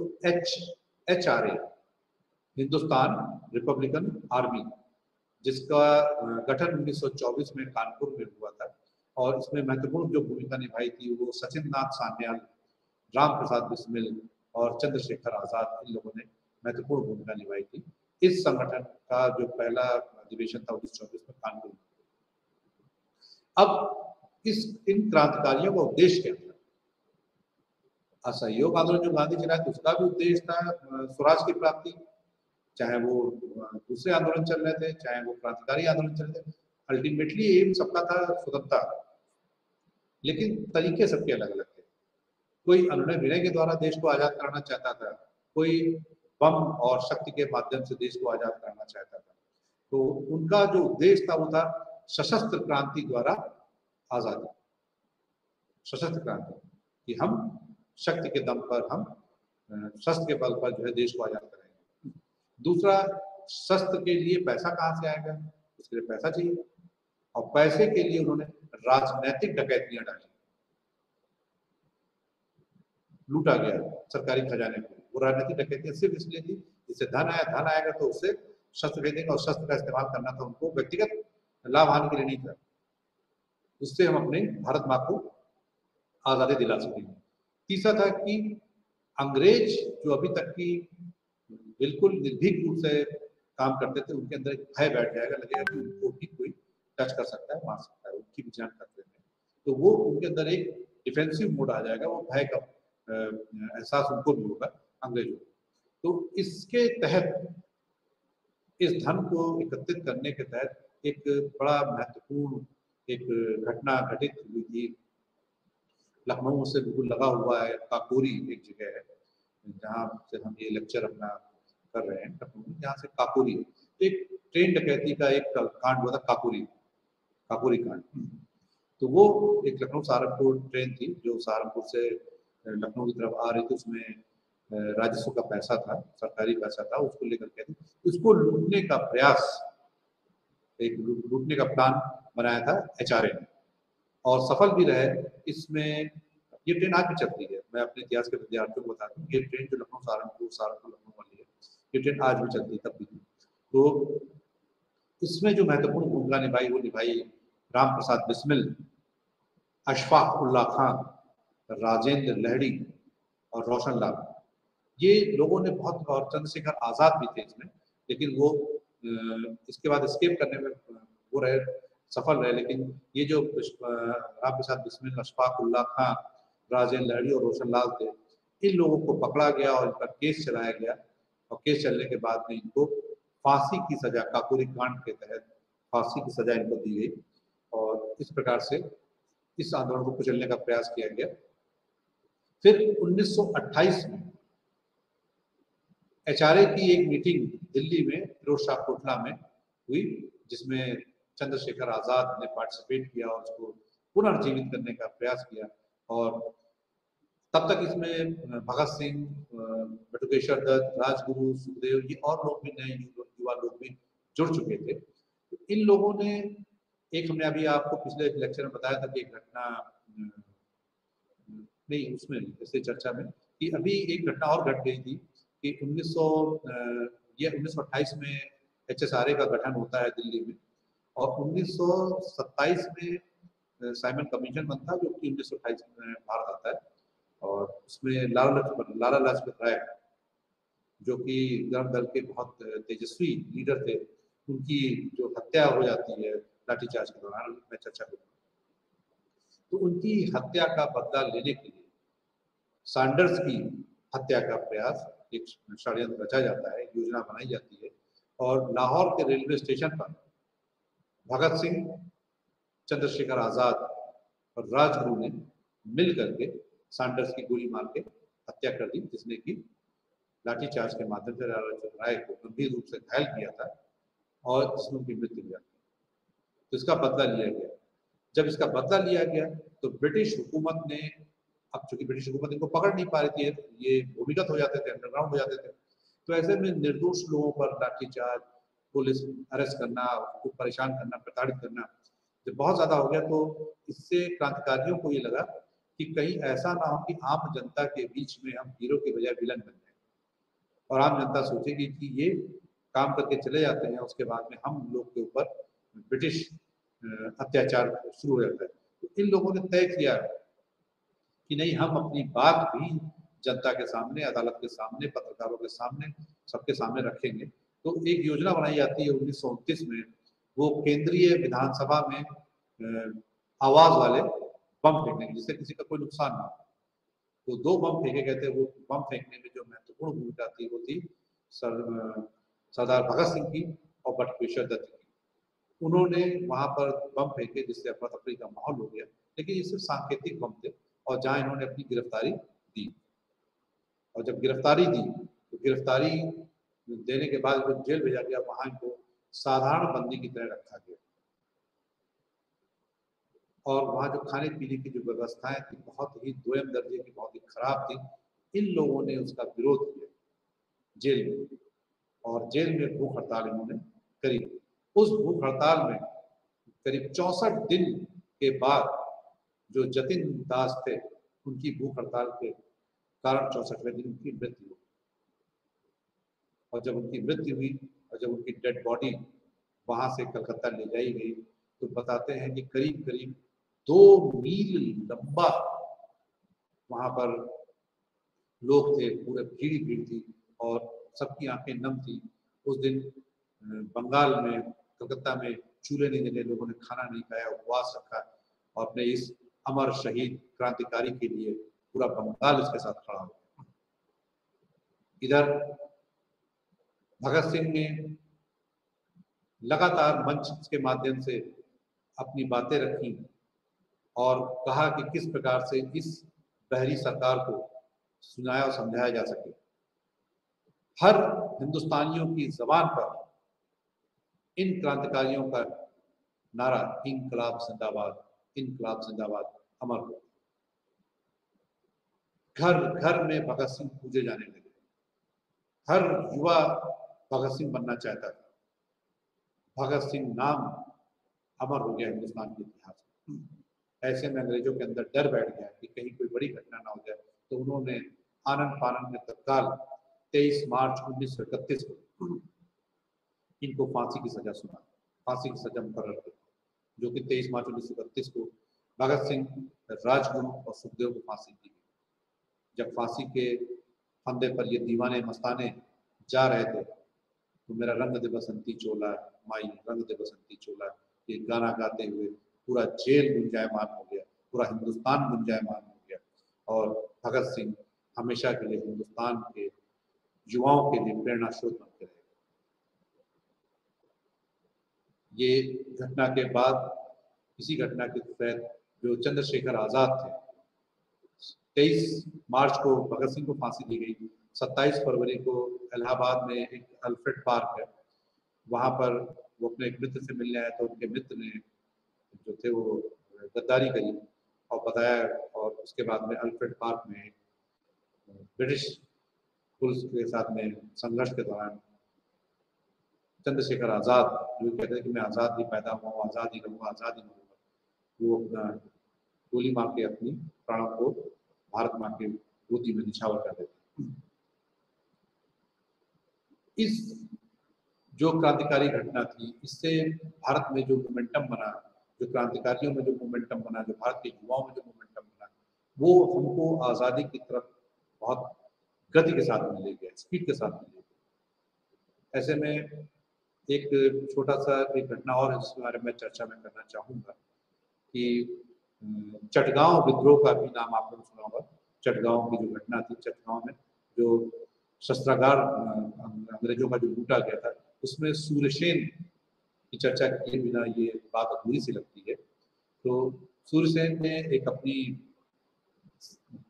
HRA, हिंदुस्तान रिपब्लिकन आर्मी, जिसका गठन 1924 में कानपुर में हुआ था, और इसमें महत्वपूर्ण जो भूमिका निभाई थी वो सचिन नाथ सान्याल, राम प्रसाद बिस्मिल और चंद्रशेखर आजाद, इन लोगों ने महत्वपूर्ण भूमिका निभाई थी। इस संगठन का जो पहला अधिवेशन था 1924 में कानपुर में। अब इन क्रांतिकारियों का उद्देश्य क्या था? असहयोग आंदोलन जो गांधी चलाए थे उसका भी उद्देश्य था स्वराज की प्राप्ति, चाहे वो दूसरे आंदोलन चल रहे थे, चाहे वो क्रांतिकारी आंदोलन चल रहे थे। अल्टीमेटली एम सबका था स्वतंत्रता, लेकिन तरीके सबके अलग अलग थे। कोई अनुनय विनय के द्वारा देश को आजाद कराना चाहता था, कोई बम और शक्ति के माध्यम से देश को आजाद कराना चाहता था। तो उनका जो उद्देश्य था वो था सशस्त्र क्रांति द्वारा आजादी, सशस्त्र क्रांति, कि हम शक्ति के दम पर, हम शस्त्र के बल पर जो है देश को आजाद करेंगे। दूसरा, शस्त्र के लिए पैसा कहाँ से आएगा, उसके लिए पैसा चाहिए, और पैसे के लिए उन्होंने राजनैतिक डकैतियां डाली, लूटा गया सरकारी खजाने को। वो राजनीतिक डकैतियां सिर्फ इसलिए थी, जिससे धन आएगा तो उससे शस्त्र खरीदेंगे, और शस्त्र का इस्तेमाल करना था उनको व्यक्तिगत लाभ हानि के लिए नहीं था, उससे हम अपने भारत माँ को आजादी दिला सकेंगे। तीसरा था कि अंग्रेज जो अभी तक की बिल्कुल निर्भीक रूप से काम करते थे, उनके अंदर एक भय बैठ जाएगा, लगेगा कि उनको भी कोई टच कर सकता है, मार सकता है, उनकी भी जान खतरे में, तो वो उनके अंदर एक डिफेंसिव मोड आ जाएगा, वो भय का एहसास उनको भी होगा, अंग्रेजों को। तो इसके तहत, इस धन को एकत्रित करने के तहत एक बड़ा महत्वपूर्ण एक घटना घटित हुई थी। लखनऊ से बिल्कुल लगा हुआ है काकोरी एक जगह है, जहाँ से हम ये लेक्चर अपना कर रहे हैं, लखनऊ में, जहाँ से काकोरी एक ट्रेन डकैती का एक कांड हुआ था, काकोरी कांड। तो वो एक लखनऊ सहारनपुर ट्रेन थी जो सहारनपुर से लखनऊ की तरफ आ रही थी, उसमें राजस्व का पैसा था, सरकारी पैसा था, उसको लेकर के उसको लूटने का प्रयास, एक लूटने का प्लान बनाया था HRA ने, और सफल भी रहे। इसमें ये ट्रेन आज भी चलती है, मैं अपने इतिहास के विद्यार्थियों को बताता हूँ, ये ट्रेन जो लखनऊ सहारनपुर लखनऊ वाली है, ये ट्रेन आज भी चलती है, तब भी। तो इसमें जो महत्वपूर्ण भूमिका निभाई वो निभाई राम प्रसाद बिस्मिल, अशफाक उल्ला खान, राजेंद्र लहड़ी और रोशन लाल। ये लोगों ने बहुत, और चंद्रशेखर आजाद भी थे इसमें, लेकिन वो इसके बाद एस्केप करने में वो रहे, सफल रहे। लेकिन ये जो राम प्रसाद बिस्मिल, अशफाक उल्ला खान, राजेंद्र लहड़ी और रोशन लाल थे, इन लोगों को पकड़ा गया और इन पर केस चलाया गया, और केस चलने के बाद में इनको फांसी की सजा, काकोरी कांड के तहत फांसी की सजा इनको दी गई, और इस प्रकार से इस आंदोलन को कुचलने का प्रयास किया गया। फिर 1928 में HRA की एक मीटिंग दिल्ली में फिरोज शाह कोटला में हुई, जिसमें चंद्रशेखर आजाद ने पार्टिसिपेट किया और उसको पुनर्जीवित करने का प्रयास किया। और तब तक इसमें भगत सिंह, बटुकेश्वर दत्त, राजगुरु, सुखदेव, ये और लोग भी, नए युवा लोग भी जुड़ चुके थे। इन लोगों ने एक हमने अभी आपको पिछले लेक्चर में बताया था कि एक घटना नहीं, उसमें इससे चर्चा में कि अभी एक घटना और घट गई थी कि 1928 में HSRA का गठन होता है दिल्ली में, और 1927 में साइमन कमीशन बनता है, जो कि 1928 में भारत आता है। और उसमें लाला लाजपत राय, जो कि जनता दल के बहुत तेजस्वी लीडर थे, उनकी जो हत्या हो जाती है लाठीचार्ज के दौरान, मैं चर्चा करूँगा। तो उनकी हत्या का बदला लेने के लिए सैंडर्स की हत्या का प्रयास, एक षड्यंत्र रचा जाता है, योजना बनाई जाती है, और लाहौर के रेलवे स्टेशन पर भगत सिंह, चंद्रशेखर आजाद और राजगुरु ने मिल करके सैंडर्स की गोली मार के हत्या कर दी, जिसने कि लाठीचार्ज के माध्यम से राय को गंभीर रूप से घायल किया था और जिसमें उनकी मृत्यु हो जाती। तो इसका बदला लिया गया। जब इसका बदला लिया गया तो ब्रिटिश हुकूमत ने, अब चूंकि ब्रिटिश हुकूमत इनको पकड़ नहीं पा रही थी, ये भूमिगत हो जाते थे, अंडरग्राउंड हो जाते थे, तो ऐसे में निर्दोष लोगों पर लाठीचार्ज, पुलिस अरेस्ट करना, उसको परेशान करना, प्रताड़ित करना जब बहुत ज्यादा हो गया, तो इससे क्रांतिकारियों को ये लगा कि कहीं ऐसा ना हो कि आम जनता के बीच में हम हीरो के बजाय विलन बन जाए, और आम जनता सोचेगी कि ये काम करके चले जाते हैं, उसके बाद में हम लोग के ऊपर ब्रिटिश अत्याचार शुरू हो जाता है। तो इन लोगों ने तय किया कि नहीं, हम अपनी बात भी जनता के सामने, अदालत के सामने, पत्रकारों के सामने, सबके सामने रखेंगे। तो एक योजना बनाई जाती है 1929 में, वो केंद्रीय विधानसभा में आवाज वाले बम फेंकने की, जिससे किसी का कोई नुकसान ना हो। तो 2 बम फेंके गए थे। वो बम फेंकने में जो महत्वपूर्ण भूमिका थी वो थी सरदार भगत सिंह की और बटुकेश्वर दत्त की। उन्होंने वहां पर बम फेंके, जिससे अफरा तफरी का माहौल हो गया, लेकिन ये सिर्फ सांकेतिक बम थे। और जहां इन्होंने अपनी गिरफ्तारी दी, और जब गिरफ्तारी दी तो गिरफ्तारी देने के बाद जब जेल भेजा गया, वहां इनको साधारण बंदी की तरह रखा गया। और वहाँ जो खाने पीने की जो व्यवस्थाएं थी, बहुत ही दोयम दर्जे की, बहुत ही खराब थी। इन लोगों ने उसका विरोध किया जेल में, और जेल में भूख हड़ताल इन्होंने करी। उस भूख हड़ताल में करीब 64 दिन के बाद जो जतिन दास थे, उनकी भूख हड़ताल के कारण 64वें दिन उनकी मृत्यु हुई। और जब उनकी मृत्यु हुई और जब उनकी डेड बॉडी वहां से कलकत्ता ले जाई गई, तो बताते हैं कि करीब करीब 2 मील लंबा वहां पर लोग थे, पूरे भीड़ भीड़ थी, और सबकी आंखें नम थी। उस दिन बंगाल में, कलकत्ता में चूल्हे नहीं जले, लोगों ने खाना नहीं खाया, उपवास रखा, और अपने इस अमर शहीद क्रांतिकारी के लिए पूरा बंगाल इसके साथ खड़ा हो। इधर भगत सिंह ने लगातार मंच के माध्यम से अपनी बातें रखी और कहा कि किस प्रकार से इस बहरी सरकार को सुनाया और समझाया जा सके। हर हिंदुस्तानियों की जबान पर इन क्रांतिकारियों का नारा, इनकलाब जिंदाबाद, इनकलाब जिंदाबाद, अमर हो। घर घर में भगत सिंह पूजे जाने लगे। हर युवा भगत सिंह बनना चाहता था। भगत सिंह नाम अमर हो गया हिंदुस्तान के इतिहास में। ऐसे में अंग्रेजों के अंदर डर बैठ गया कि कहीं कोई बड़ी घटना ना हो जाए, तो उन्होंने आनंद फानंद में तत्काल 23 मार्च 1931 को इनको फांसी की सजा सुना, फांसी की सजा मुकर्रर की, जो कि 23 मार्च 1931 को भगत सिंह, राजगुरु और सुखदेव को फांसी दी गई। जब फांसी के फंदे पर ये दीवाने मस्ताने जा रहे थे, तो मेरा रंग दे बसंती चोला, माई रंग दे बसंती चोला, ये गाना गाते हुए पूरा जेल गुंजायमान हो गया, पूरा हिंदुस्तान गुंजायमान हो गया। और भगत सिंह हमेशा के लिए हिंदुस्तान के युवाओं के लिए प्रेरणा स्रोत बनते रहे। ये घटना के बाद, इसी घटना के तहत जो चंद्रशेखर आजाद थे, 23 मार्च को भगत सिंह को फांसी दी गई। 27 फरवरी को इलाहाबाद में एक अल्फ्रेड पार्क है, वहां पर वो अपने एक मित्र से मिलने आए, तो उनके मित्र ने जो थे वो गद्दारी करी और बताया, और उसके बाद में अल्फ्रेड पार्क में ब्रिटिश पुलिस के साथ में संघर्ष के दौरान चंद्रशेखर आज़ाद जो कहते थे कि मैं आज़ाद ही पैदा हुआ हूँ, आज़ाद ही रहूँगा, आज़ाद ही मरूंगा, वो अपना गोली मार के अपनी प्राणों को भारत माँ के गोदी में निछावर कर देते। इस जो क्रांतिकारी घटना थी, इससे भारत में जो मोमेंटम बना, जो क्रांतिकारियों में जो मोमेंटम बना, जो भारत के युवाओं में जो मोमेंटम बना, वो हमको आज़ादी की तरफ बहुत गति के साथ में ले गया, स्पीड के साथ में ले गया। ऐसे में एक छोटा सा एक घटना और इस बारे में चर्चा में करना चाहूँगा कि चटगांव विद्रोह का भी नाम आपने सुना होगा। चटगांव की जो घटना थी, चटगांव में जो शस्त्रागार अंग्रेजों का जो लूटा गया था, उसमें सूर्यसेन की चर्चा किए बिना ये बात अधूरी सी लगती है। तो सूर्यसेन ने एक अपनी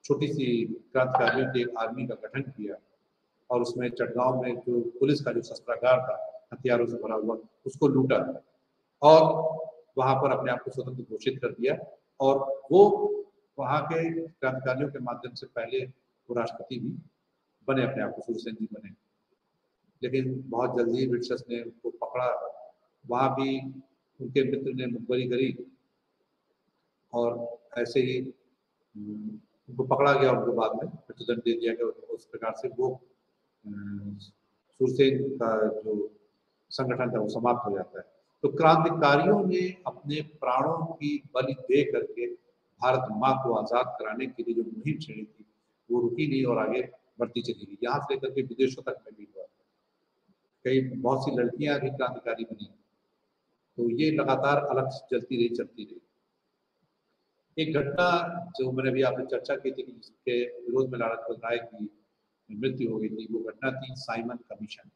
छोटी सी क्रांतिकारियों की एक आर्मी का गठन किया और उसमें चटगांव में जो पुलिस का जो शस्त्रागार था हथियारों से भरा हुआ, उसको लूटा और वहां पर अपने आप को स्वतंत्र घोषित कर दिया। और वो वहां के क्रांतिकारियों के माध्यम से पहले वो राष्ट्रपति भी बने, अपने आप को सूर्यसेन जी बने। लेकिन बहुत जल्दी ब्रिटिशर्स ने उनको पकड़ा, वहां भी उनके मित्र ने मुखबरी करी और ऐसे ही उनको पकड़ा गया, उनको बाद में मृत्युदंड दे दिया गया। उस प्रकार से वो सूरसेन का जो संगठन था वो समाप्त हो जाता है। तो क्रांतिकारियों ने अपने प्राणों की बलि दे करके भारत माँ को आज़ाद कराने के लिए जो मुहिम छेड़ी थी वो रुकी नहीं और आगे बढ़ती चली गई। यहाँ से लेकर के विदेशों तक में भी हुआ, कई बहुत सी लड़कियां भी क्रांतिकारी बनी। तो ये लगातार अलग चलती रही, चलती रही। एक घटना जो मैंने अभी आपसे चर्चा की थी कि जिसके विरोध में लाला लाजपत राय की मृत्यु हो गई थी, वो घटना थी साइमन कमीशन।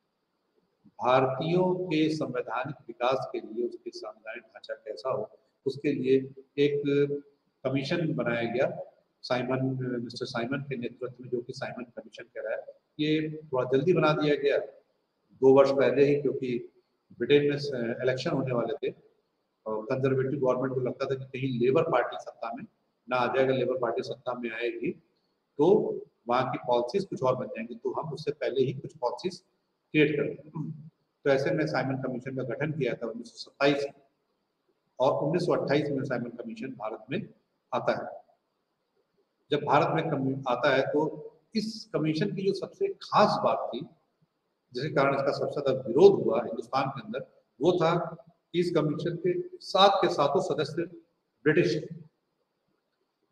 भारतीयों के संवैधानिक विकास के लिए, उसके संवैधानिक ढांचा कैसा हो, उसके लिए एक कमीशन बनाया गया मिस्टर साइमन के नेतृत्व में, जो कि साइमन कमीशन कह रहा है। ये थोड़ा जल्दी बना दिया गया 2 वर्ष पहले ही, क्योंकि ब्रिटेन में इलेक्शन होने वाले थे और कंजर्वेटिव गवर्नमेंट को लगता था कि कहीं लेबर पार्टी सत्ता में ना आ जाएगा, लेबर पार्टी सत्ता में आएगी तो वहाँ की पॉलिसीज कुछ और बन जाएंगी, तो हम उससे पहले ही कुछ पॉलिसीज क्रिएट कर दें। तो ऐसे में साइमन कमीशन का गठन किया था 1927 में और 1928 में साइमन कमीशन भारत में आता है। जब भारत में आता है तो इस कमीशन की जो सबसे खास बात थी, जिसके कारण इसका सबसे ज्यादा विरोध हुआ हिंदुस्तान के अंदर, वो था कि इस कमीशन के सातों सदस्य ब्रिटिश।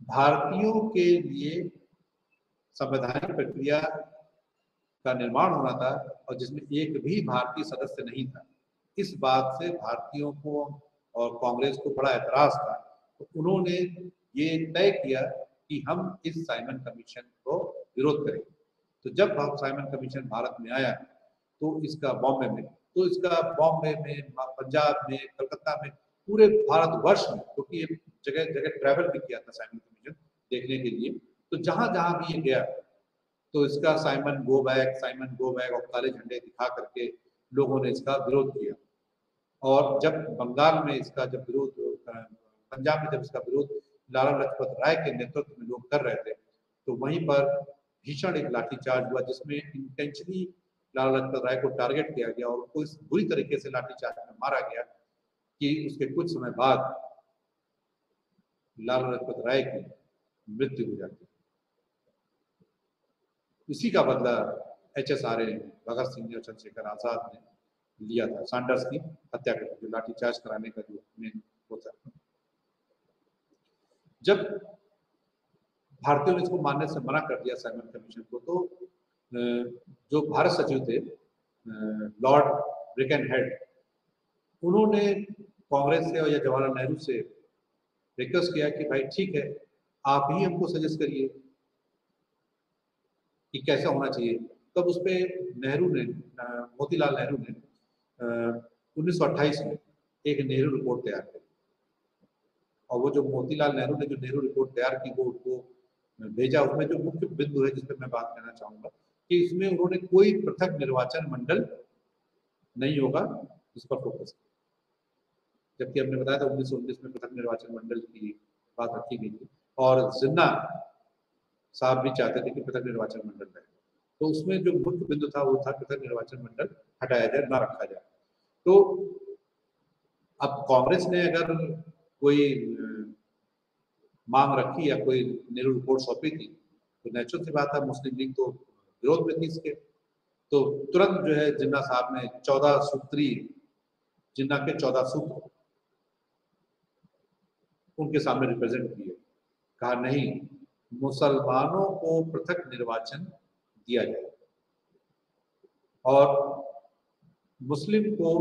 भारतीयों के लिए संवैधानिक प्रक्रिया का निर्माण होना था और जिसमें एक भी भारतीय सदस्य नहीं था। इस बात से भारतीयों को और कांग्रेस को बड़ा एतराज था, तो उन्होंने ये तय किया कि हम इस साइमन कमीशन को विरोध करेंगे। तो जब साइमन कमीशन भारत में आया तो इसका बॉम्बे में, पंजाब में, कलकत्ता में, पूरे भारतवर्ष में, क्योंकि ये जगह जगह ट्रैवल भी किया था साइमन कमीशन देखने के लिए, तो जहां जहां भी ये गया तो इसका साइमन गो बैक और काले झंडे दिखा करके लोगों ने इसका विरोध किया। और जब बंगाल में इसका जब विरोध, पंजाब में जब इसका विरोध लाला लाजपत राय के नेतृत्व में लोग कर रहे थे, तो वहीं पर भीषण एक लाठीचार्ज हुआ जिसमें इंटेंशनली लाला लाजपत राय को टारगेट किया गया और उनको इस बुरी तरीके से लाठीचार्ज में मारा गया कि उसके कुछ समय बाद लाला लाजपत राय की मृत्यु हो जाती है। इसी का बदला HSRA भगत सिंह और चंद्रशेखर आजाद ने लिया था, सैंडर्स की हत्या करके, जो लाठीचार्ज कराने का जो मेन होता है। जब भारतीयों ने इसको मानने से मना कर दिया साइमन कमीशन को, तो जो भारत सचिव थे लॉर्ड ब्रिकनहेड, उन्होंने कांग्रेस से या जवाहरलाल नेहरू से रिक्वेस्ट किया कि भाई ठीक है, आप ही हमको सजेस्ट करिए कि कैसा होना चाहिए। तब उस पर नेहरू ने, मोतीलाल नेहरू ने 1928 में एक नेहरू रिपोर्ट तैयार की। और वो जो मोतीलाल नेहरू ने जो नेहरू रिपोर्ट तैयार की वो उनको भेजा। उसमें जो मुख्य बिंदु है जिस पर मैं बात करना चाहूंगा कि इसमें उन्होंने कोई पृथक निर्वाचन मंडल नहीं होगा इस पर फोकस किया। जबकि हमने बताया था 1919 में पृथक निर्वाचन मंडल की बात रखी गई थी और जिन्ना साहब भी चाहते थे कि पृथक निर्वाचन मंडल रहे। तो उसमें जो मुख्य बिंदु था वो था पृथक निर्वाचन मंडल हटाया जाए, ना रखा जाए। तो अब कांग्रेस ने अगर कोई मांग रखी या कोई नेहरू रिपोर्ट सौंपी थी तो नेचुरल सी बात है मुस्लिम लीग तो विरोध में थी इसके, तो तुरंत जो है जिन्ना साहब ने 14 सूत्री, जिन्ना के 14 सूत्र उनके सामने रिप्रेजेंट किए। कहा नहीं, मुसलमानों को पृथक निर्वाचन दिया जाए और मुस्लिम को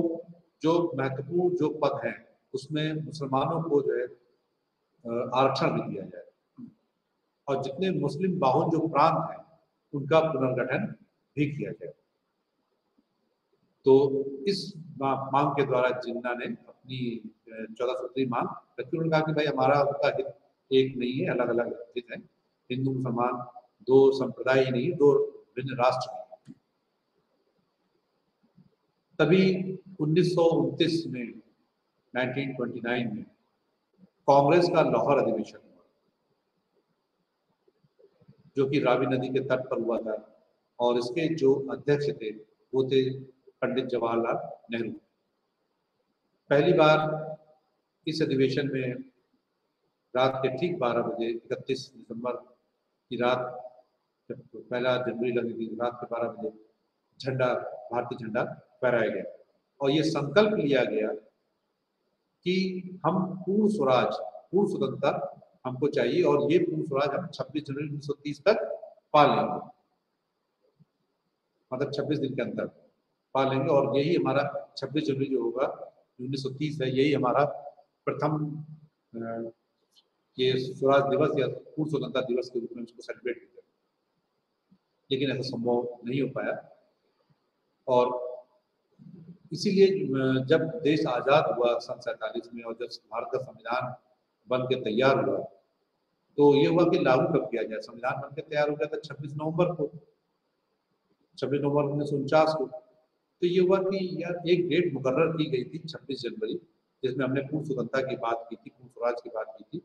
जो महत्वपूर्ण जो पद हैं उसमें मुसलमानों को जो है आरक्षण भी दिया जाए और जितने मुस्लिम बाहुल जो प्रांत हैं उनका पुनर्गठन भी किया जाए। तो इस मांग के द्वारा जिन्ना ने अपनी 14 सूत्री मांग रखी। उन्होंने कहा कि भाई हमारा उनका हित एक नहीं है, अलग अलग हित है। हिंदू मुसलमान दो संप्रदाय ही नहीं, दो भिन्न राष्ट्र नहीं। तभी 1929 में 1929 में कांग्रेस का लाहौर अधिवेशन हुआ जो कि रावी नदी के तट पर हुआ था और इसके जो अध्यक्ष थे वो थे पंडित जवाहरलाल नेहरू। पहली बार इस अधिवेशन में रात के ठीक 12 बजे 31 दिसंबर की रात जब पहला जनवरी लगी थी, रात के 12 बजे झंडा, भारतीय झंडा फहराया गया और ये संकल्प लिया गया कि हम पूर्ण स्वराज, पूर्ण स्वतंत्रता हमको चाहिए और ये पूर्ण स्वराज हम 26 जनवरी 1930 तक पा लेंगे, मतलब 26 दिन के अंदर पा लेंगे और यही हमारा 26 जनवरी जो होगा 1930 है, यही हमारा प्रथम ये स्वराज दिवस या पूर्ण स्वतंत्रता दिवस के रूप में उसको सेलिब्रेट किया। लेकिन ऐसा संभव नहीं हो पाया और इसीलिए जब देश आज़ाद हुआ सन 47 में और जब भारत का संविधान बन के तैयार हुआ तो ये हुआ कि लागू कब किया जाए। संविधान बन के तैयार हो गया था 26 नवंबर को, 26 नवंबर 1949 को। तो ये हुआ कि यार एक डेट मुकर्रर की गई थी 26 जनवरी, जिसमें हमने पूर्ण स्वतंत्रता की बात की थी, पूर्ण स्वराज की बात की थी।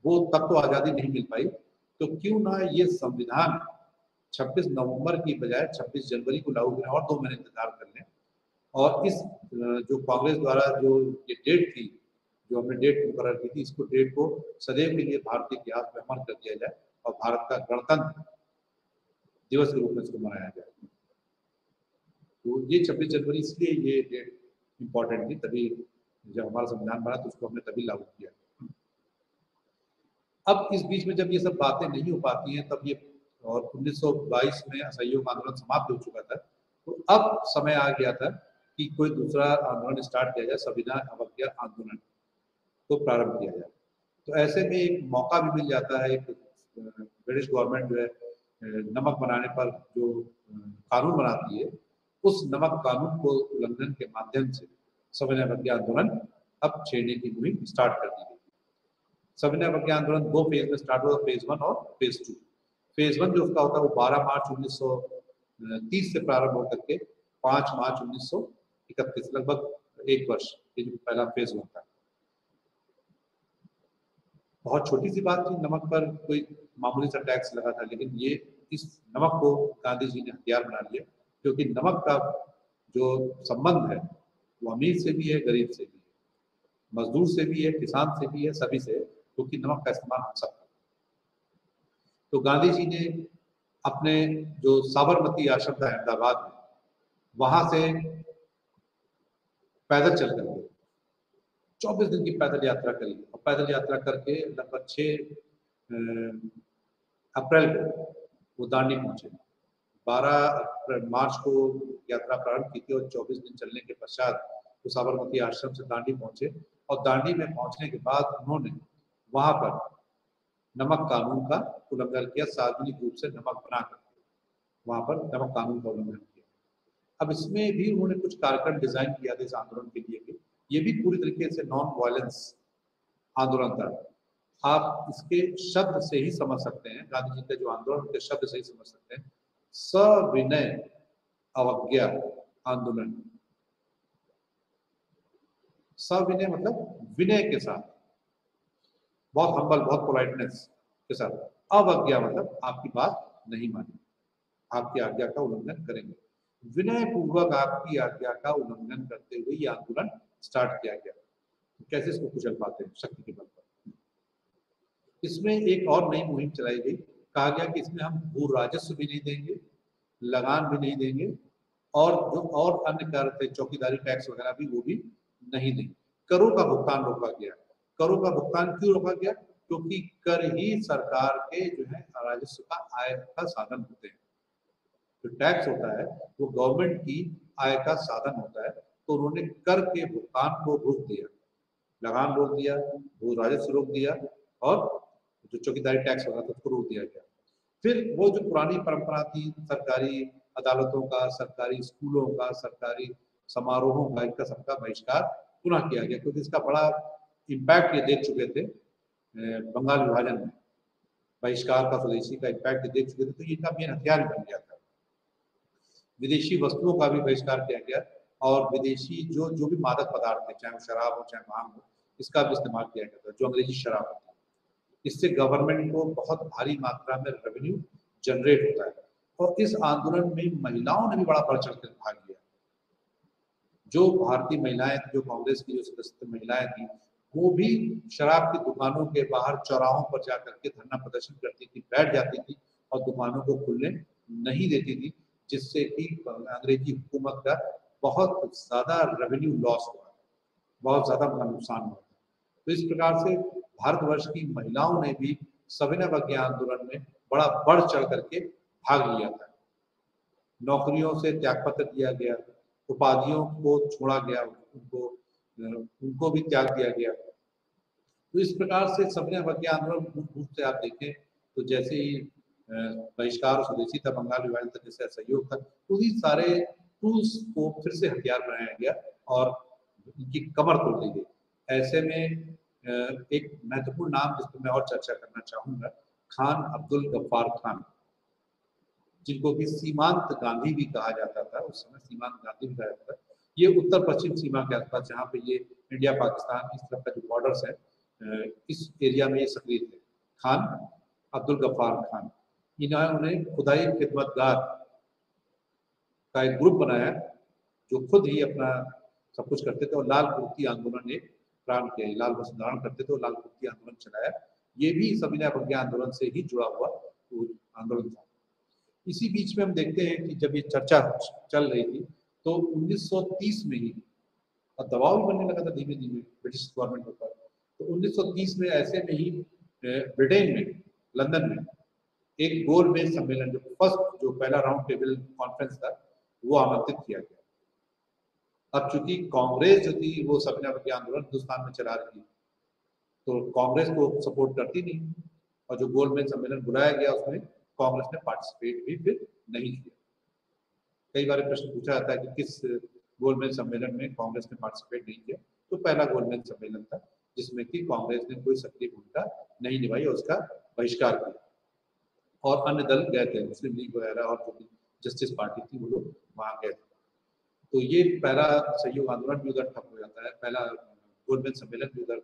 वो तब तो आज़ादी नहीं मिल पाई, तो क्यों ना ये संविधान 26 नवंबर की बजाय 26 जनवरी को लागू करें और 2 महीने इंतजार कर लें। और इस जो कांग्रेस द्वारा जो ये डेट थी, जो हमने डेट मुकर्रर की थी, इसको डेट को सदैव के लिए भारतीय इतिहास में अमर कर दिया जाए और भारत का गणतंत्र दिवस के रूप में इसको मनाया जाए। तो ये 26 जनवरी इसलिए ये डेट इम्पोर्टेंट थी, तभी जब हमारा संविधान बना तो उसको हमने तभी लागू किया। अब इस बीच में जब ये सब बातें नहीं हो पाती हैं तब ये, और 1922 में असहयोग आंदोलन समाप्त हो चुका था, तो अब समय आ गया था कि कोई दूसरा आंदोलन स्टार्ट किया जाए, संविधान अवज्ञा आंदोलन को प्रारंभ किया जाए। तो ऐसे में एक मौका भी मिल जाता है, एक ब्रिटिश गवर्नमेंट जो है नमक बनाने पर जो कानून बनाती है, उस नमक कानून को उल्लंघन के माध्यम से संविधान अवज्ञा आंदोलन अब छेड़ने की मुहिम स्टार्ट कर दी गई। संविधान अवज्ञा आंदोलन 2 फेज में स्टार्ट हुआ, फेज 1 और फेज 2। फेज 1 जो उसका होता है वो 12 मार्च 1930 से प्रारंभ होकर के 5 मार्च 1931, लगभग 1 वर्ष ये जो पहला फेज होता है। बहुत छोटी सी बात थी, नमक पर कोई मामूली सा टैक्स लगा था, लेकिन ये इस नमक को गांधी जी ने हथियार बना लिया, क्योंकि नमक का जो संबंध है वो अमीर से भी है, गरीब से भी है, मजदूर से भी है, किसान से भी है, सभी से, क्योंकि नमक का इस्तेमाल हम सब। तो गांधी जी ने अपने जो साबरमती आश्रम था अहमदाबाद में, वहां से पैदल चल करके 24 दिन की पैदल यात्रा करी और पैदल यात्रा करके लगभग 6 अप्रैल को वो दांडी पहुंचे। 12 मार्च को यात्रा प्रारंभ की थी और 24 दिन चलने के पश्चात वो साबरमती आश्रम से दांडी पहुंचे और दांडी में पहुंचने के बाद उन्होंने वहां पर नमक कानून का उल्लंघन किया, सार्वजनिक रूप से नमक बनाकर वहां पर नमक कानून का उल्लंघन किया। अब इसमें भी उन्होंने कुछ कार्यक्रम डिजाइन किया था इस आंदोलन के लिए भी, ये भी पूरी तरीके से नॉन वायलेंस आंदोलन था। आप इसके शब्द से ही समझ सकते हैं, गांधी जी का जो आंदोलन के शब्द से ही समझ सकते हैं, सविनय अवज्ञा आंदोलन। सविनय मतलब विनय के साथ, बहुत हम्बल, बहुत पोलाइटनेस के साथ। अवज्ञा मतलब आपकी बात नहीं मानी, आपकी आज्ञा का उल्लंघन करेंगे। विनय पूर्वक आपकी आज्ञा का उल्लंघन करते हुए ये आंदोलन स्टार्ट किया गया। तो कैसे इसको कुचल पाते हैं? शक्ति के बल पर। इसमें एक और नई मुहिम चलाई गई, कहा गया कि इसमें हम भू राजस्व भी नहीं देंगे, लगान भी नहीं देंगे, और जो और अन्य कर थे चौकीदारी टैक्स वगैरह भी, वो भी नहीं देंगे। करों का भुगतान रोका गया। करों का भुगतान क्यों रोका गया? क्योंकि कर ही सरकार के जो है राजस्व का आय का साधन होते हैं। जो टैक्स होता है वो गवर्नमेंट की आय का साधन होता है, तो उन्होंने कर के भुगतान को रोक दिया, लगान रोक दिया, भू राजस्व रोक दिया, और जो चौकीदारी टैक्स वगैरह था उसको रोक दिया गया। फिर वो जो पुरानी परंपरा थी सरकारी अदालतों का, सरकारी स्कूलों का, सरकारी समारोहों का, इनका सबका बहिष्कार पुनः किया गया, क्योंकि इसका बड़ा इम्पैक्ट ये देख चुके थे बंगाल विभाजन में। बहिष्कार का, स्वदेशी का इम्पैक्ट देख चुके थे, तो इनका मेन हथियार बन गया था। विदेशी वस्तुओं का भी बहिष्कार किया गया, और विदेशी जो जो भी मादक पदार्थ थे, चाहे वो शराब हो चाहे भांग हो, इसका भी इस्तेमाल किया गया था, जो अंग्रेजी शराब होती है। इससे गवर्नमेंट को बहुत भारी मात्रा में रेवेन्यू जनरेट होता है। और इस आंदोलन में महिलाओं ने भी बड़ा बढ़ चढ़ कर भाग लिया। जो भारतीय महिलाएं, जो कांग्रेस की जो सदस्य महिलाएं थी, वो भी शराब की दुकानों के बाहर चौराहों पर जाकर के धरना प्रदर्शन करती थी, बैठ जाती थी और दुकानों को खुलने नहीं देती थी, जिससे कि अंग्रेजी हुकूमत का बहुत ज्यादा रेवेन्यू लॉस हुआ, बहुत ज्यादा नुकसान हुआ। तो इस प्रकार से भारतवर्ष की महिलाओं ने भी सविनय अवज्ञा आंदोलन में बड़ा बढ़ चढ़ करके भाग लिया था। नौकरियों से त्यागपत्र दिया गया, उपाधियों को छोड़ा गया, उनको भी त्याग दिया गया। तो इस प्रकार से सविनय अवज्ञा आंदोलन मूल रूप से आप देखें तो जैसे ही बहिष्कार स्वदेशी था, बंगाल विभाजन था, जैसे असहयोग था, उन्हीं सारे टूल्स को फिर से हथियार बनाया गया और इनकी कमर तोड़ दी गई। ऐसे में एक महत्वपूर्ण नाम जिस पर मैं और चर्चा करना चाहूंगा, खान अब्दुल गफ्फार खान, जिनको कि सीमांत गांधी भी कहा जाता था। उस समय सीमांत गांधी भी कहा जाता था। ये उत्तर पश्चिम सीमा के आसपास, जहाँ पे ये इंडिया पाकिस्तान इस तरफ का जो बॉर्डर्स है, इस एरिया में ये सक्रिय थे। खान अब्दुल गफ्फार खान, इन्होंने खुदाई खिदमतगार का एक ग्रुप बनाया, जो खुद ही अपना सब कुछ करते थे, और लाल कुर्ती आंदोलन ने प्रारंभ किया। लाल वस्त्र धारण करते थे और लाल कुर्ती आंदोलन चलाया। ये भी सविनय अवज्ञा आंदोलन से ही जुड़ा हुआ आंदोलन था। इसी बीच में हम देखते हैं कि जब ये चर्चा चल रही थी, तो 1930 में ही, और दबाव भी बनने लगा था धीमे धीमे ब्रिटिश गवर्नमेंट पर, तो 1930 में ऐसे में ही ब्रिटेन में, लंदन में एक गोलमेज सम्मेलन, जो पहला राउंड टेबल कॉन्फ्रेंस था, वो आमंत्रित किया गया। अब चूंकि कांग्रेस जो थी वो सविनय अवज्ञा आंदोलन हिंदुस्तान में चला रही थी, तो कांग्रेस को सपोर्ट करती नहीं, और जो गोलमेज सम्मेलन बुलाया गया उसमें कांग्रेस ने पार्टिसिपेट भी फिर नहीं किया। कई बार प्रश्न पूछा जाता है कि किस गोलमेज सम्मेलन में कांग्रेस ने पार्टिसिपेट नहीं किया, तो पहला गोलमेज सम्मेलन था जिसमें कि कांग्रेस ने कोई सक्रिय भूमिका नहीं निभाई और उसका बहिष्कार किया, और अन्य दल गए थे, मुस्लिम लीग वगैरह और जो जस्टिस पार्टी थी वो लोग वहां गए थे। तो ये पहला सहयोग आंदोलन भी उधर ठप हो जाता है, पहला गोलमेज सम्मेलन भी उधर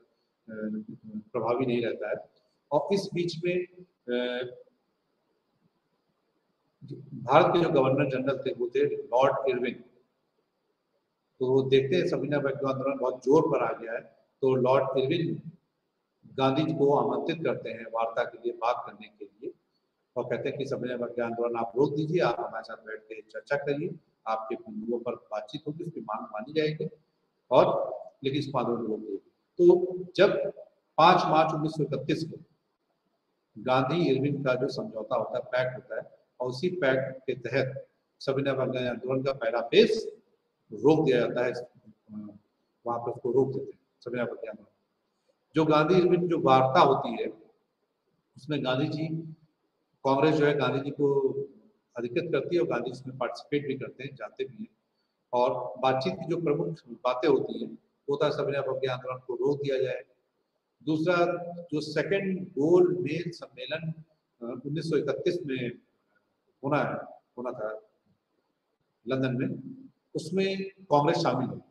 प्रभावी नहीं रहता है। और इस बीच में भारत के जो गवर्नर जनरल थे वो थे लॉर्ड इरविन। तो देखते हैं सविनय अवज्ञा आंदोलन बहुत जोर पर आ गया है, तो लॉर्ड इरविन गांधी जी को आमंत्रित करते हैं वार्ता के लिए, बात करने के लिए, और कहते हैं कि सविनय अवज्ञा आंदोलन आप रोक दीजिए, आप हमारे साथ बैठ के चर्चा करिए, आपके बिंदुओं पर बातचीत होगी, उसकी मांग मानी जाएगी, और लेकिन इस आंदोलन को रोक देगी। तो जब 5 मार्च 1931 को गांधी इरविन का जो समझौता होता है, पैक्ट होता है, और उसी पैक्ट के तहत सविनय अवज्ञा आंदोलन का पहला फेज रोक दिया जाता है, वहां पर उसको रोक देते हैं सविनय अवज्ञा आंदोलन। जो गांधी इरविन जो वार्ता होती है, उसमें गांधी जी, कांग्रेस जो है गांधी जी को अधिकृत करती है, और गांधी इसमें पार्टिसिपेट भी करते हैं, जाते भी हैं, और बातचीत की जो प्रमुख बातें होती है वो था सविनय अवज्ञा आंदोलन को रोक दिया जाए। दूसरा, जो सेकंड गोलमेज सम्मेलन 1931 में होना था लंदन में, उसमें कांग्रेस शामिल हुई,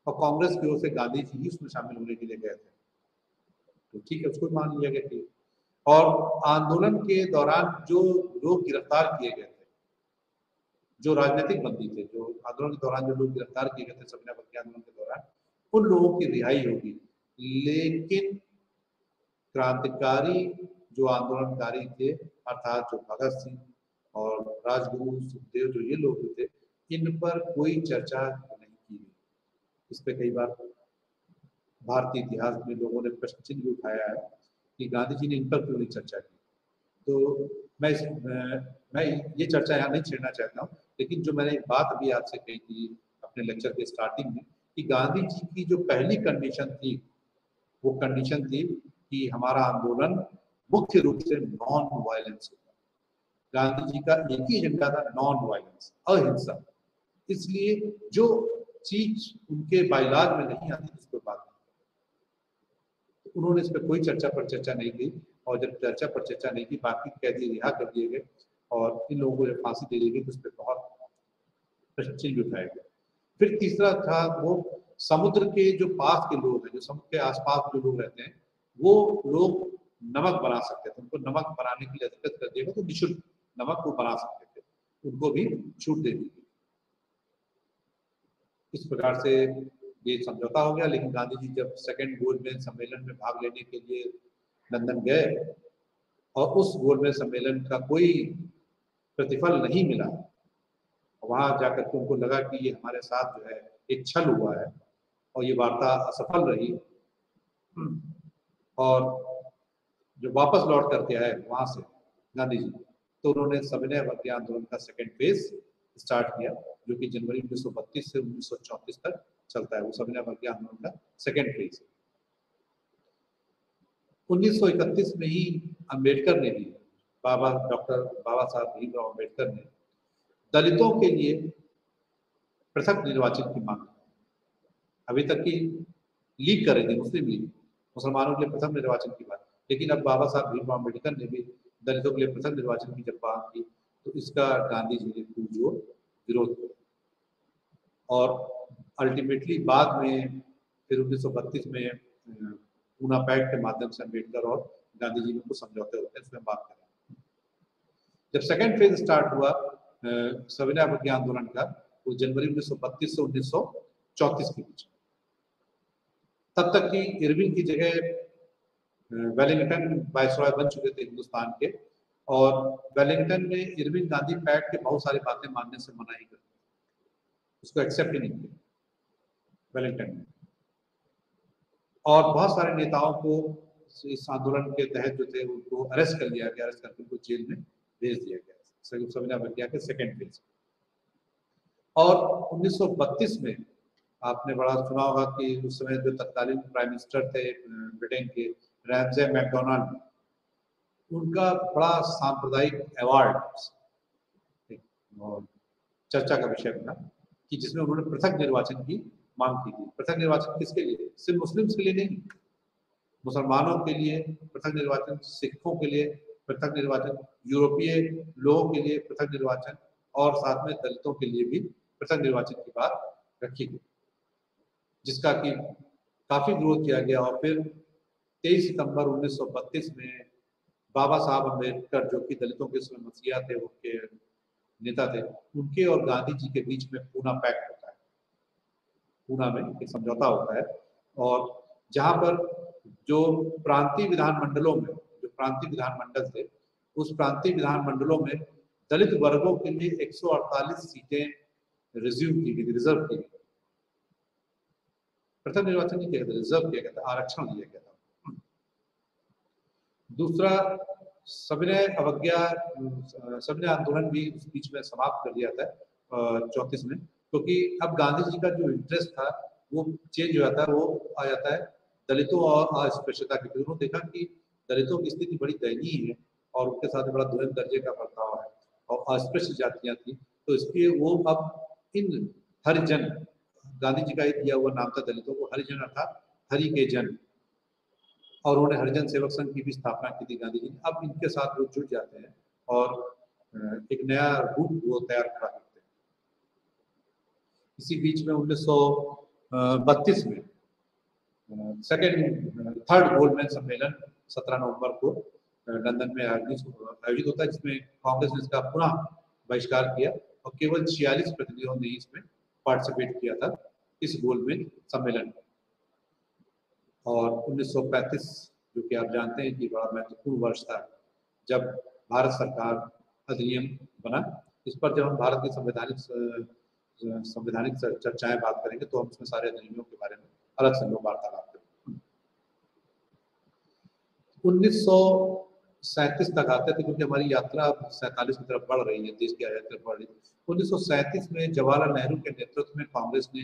और कांग्रेस की ओर से गांधी जी ही उसमें शामिल होने के लिए गए थे, तो ठीक है, उसको मान लिया गया। ठीक। और आंदोलन के दौरान जो लोग गिरफ्तार किए गए थे, जो राजनीतिक बंदी थे, जो आंदोलन के दौरान जो लोग गिरफ्तार किए गए थे सविनय अवज्ञा आंदोलन के दौरान, उन लोगों की रिहाई होगी। लेकिन क्रांतिकारी जो आंदोलनकारी थे, अर्थात जो भगत सिंह और राजगुरु सुखदेव, जो ये लोग थे, इन पर कोई चर्चा नहीं की गई। इस पर कई बार भारतीय इतिहास में लोगों ने प्रश्न चिन्ह भी उठाया है कि गांधी जी ने इन पर क्यों नहीं चर्चा की। तो मैं ये चर्चा यहाँ नहीं छेड़ना चाहता हूँ, लेकिन जो मैंने बात अभी आपसे कही थी अपने लेक्चर के स्टार्टिंग में, कि गांधी जी की जो पहली कंडीशन थी, वो कंडीशन थी कि हमारा आंदोलन मुख्य रूप से नॉन वायलेंस होगा। गांधी जी का एक ही एजेंडा था, नॉन वायलेंस, अहिंसा। इसलिए जो चीज उनके बाइलाज में नहीं आती उस पर बात नहीं, उन्होंने इस पर कोई चर्चा नहीं की। और जब चर्चा पर चर्चा नहीं की, बाकी कैदी रिहा कर दिए गए और इन लोगों को जब फांसी दे दी गई तो उस पर बहुत प्रश्न चिन्ह उठाए गए। फिर तीसरा था वो समुद्र के जो पास के लोग हैं, जो समुद्र के आसपास जो लोग रहते हैं, वो लोग नमक बना सकते थे। उनको नमक बनाने के लिए अधिकृत कर दिया गया, तो निःशुल्क नमक वो बना सकते थे, उनको भी छूट दे दी गई। इस प्रकार से ये समझौता हो गया। लेकिन गांधी जी जब सेकेंड गोलमेज सम्मेलन में भाग लेने के लिए लंदन गए और उस गोलमेज सम्मेलन का कोई प्रतिफल नहीं मिला, वहां जाकर के उनको लगा कि ये हमारे साथ जो है एक छल हुआ है और ये वार्ता असफल रही। और जो वापस लौट करके आए वहां से गांधी जी, तो उन्होंने सविनय अवज्ञा आंदोलन का सेकेंड फेज स्टार्ट किया, जो कि जनवरी 1932 से 1934 तक चलता है। वो सविनय अवज्ञा आंदोलन का सेकेंड फेज। 1931 में ही अम्बेडकर ने भी, डॉक्टर बाबा साहब भीमराव अम्बेडकर ने दलितों के लिए पृथक निर्वाचन की मांग, अभी तक की लीग कर रही थी मुस्लिम लीग, मुसलमानों के लिए पृथक निर्वाचन की बात, लेकिन अब बाबा साहब भीमराव अम्बेडकर ने भी दलितों के लिए पृथक निर्वाचन की जब बात की, तो इसका गांधी जी ने पुरजोर विरोध किया। और अल्टीमेटली बाद में फिर 1932 में पूना पैक्ट के माध्यम से अम्बेडकर और गांधी जी में कुछ समझौते होते हैं, इसमें बात करें। जब सेकेंड फेज स्टार्ट हुआ सविनय अवज्ञा आंदोलन का, वो जनवरी 1932 से 1934 के बीच, तब तक की इरविन की जगह वेलिंगटन वायसरॉय बन चुके थे हिंदुस्तान के, और वेलिंगटन ने इरविन गांधी पैक्ट के बहुत सारी बातें मानने से मना ही कर दी, उसको एक्सेप्ट ही नहीं किया वेलिंगटन ने। और बहुत सारे नेताओं को इस आंदोलन के तहत जो थे उनको अरेस्ट कर लिया गया, अरेस्ट करके उनको जेल में भेज दिया गया सविनय अवज्ञा के सेकेंड फेज। और 1932 में आपने बड़ा सुना होगा कि उस समय जो तत्कालीन प्राइम मिनिस्टर थे ब्रिटेन के, रैमजे मैकडोनाल्ड, उनका बड़ा सांप्रदायिक अवार्ड चर्चा का विषय बना, कि जिसमें उन्होंने पृथक निर्वाचन की मांग की थी। पृथक निर्वाचन किसके लिए? सिर्फ मुस्लिम्स के लिए नहीं, मुसलमानों के लिए पृथक निर्वाचन, सिखों के लिए पृथक निर्वाचन, यूरोपीय लोगों के लिए पृथक निर्वाचन, और साथ में दलितों के लिए भी पृथक निर्वाचन की बात रखी गई, जिसका कि काफी विरोध किया गया। और फिर 23 सितंबर 1932 में बाबा साहब अम्बेडकर, जो कि दलितों के मसीहा थे, उनके नेता थे, उनके और गांधी जी के बीच में पूना पैक्ट होता है। पूना में एक समझौता होता है, और जहां पर जो प्रांतीय विधानमंडलों में, जो प्रांतीय विधानमंडल थे, उस प्रांतीय विधानमंडलों में दलित वर्गों के लिए 148 सीटें रिज्यूम की गई, रिजर्व की गई। पृथक निर्वाचन नहीं किया गया था, रिजर्व किया गया था, आरक्षण दिया गया था। दूसरा, सविनय अवज्ञा, सविनय आंदोलन भी उस बीच में समाप्त कर दिया था 34 में, क्योंकि अब गांधी जी का जो इंटरेस्ट था वो चेंज हो जाता है, वो आ जाता है दलितों और अस्पृश्यता के। उन्होंने देखा कि दलितों की स्थिति बड़ी दयनीय है और उनके साथ बड़ा दुर्लभ दर्जे का बर्ताव है और अस्पृश्य जातियां थी, तो इसलिए वो अब इन हरिजन, गांधी जी का ही दिया हुआ नाम था दलितों को, हरिजन अर्थात हरि के जन, और उन्होंने हरिजन सेवक संघ की भी स्थापना की थी गांधी जी ने। अब इनके साथ वो जुड़ जाते हैं और एक नया रूप वो तैयार करा करते हैं। इसी बीच में 1932 में थर्ड गोलमेज सम्मेलन 17 नवंबर को लंदन में आयोजित होता है, जिसमें कांग्रेस ने इसका पुनः बहिष्कार किया और केवल 46 प्रतिनिधियों ने इसमें पार्टिसिपेट किया था इस गोलमेज सम्मेलन में। और 1935 जो कि आप जानते हैं कि बड़ा महत्वपूर्ण वर्ष था जब भारत सरकार अधिनियम बना। इस पर जब हम भारत की संवैधानिक चर्चाएं बात करेंगे तो हम उसमें सारे अधिनियमों के बारे में अलग से लोग वार्तालाप करेंगे। 1937 तक आते थे क्योंकि हमारी यात्रा 47 की तरफ बढ़ रही है, देश की आजादी की तरफ बढ़ रही है। 1937 में जवाहरलाल नेहरू के नेतृत्व में कांग्रेस ने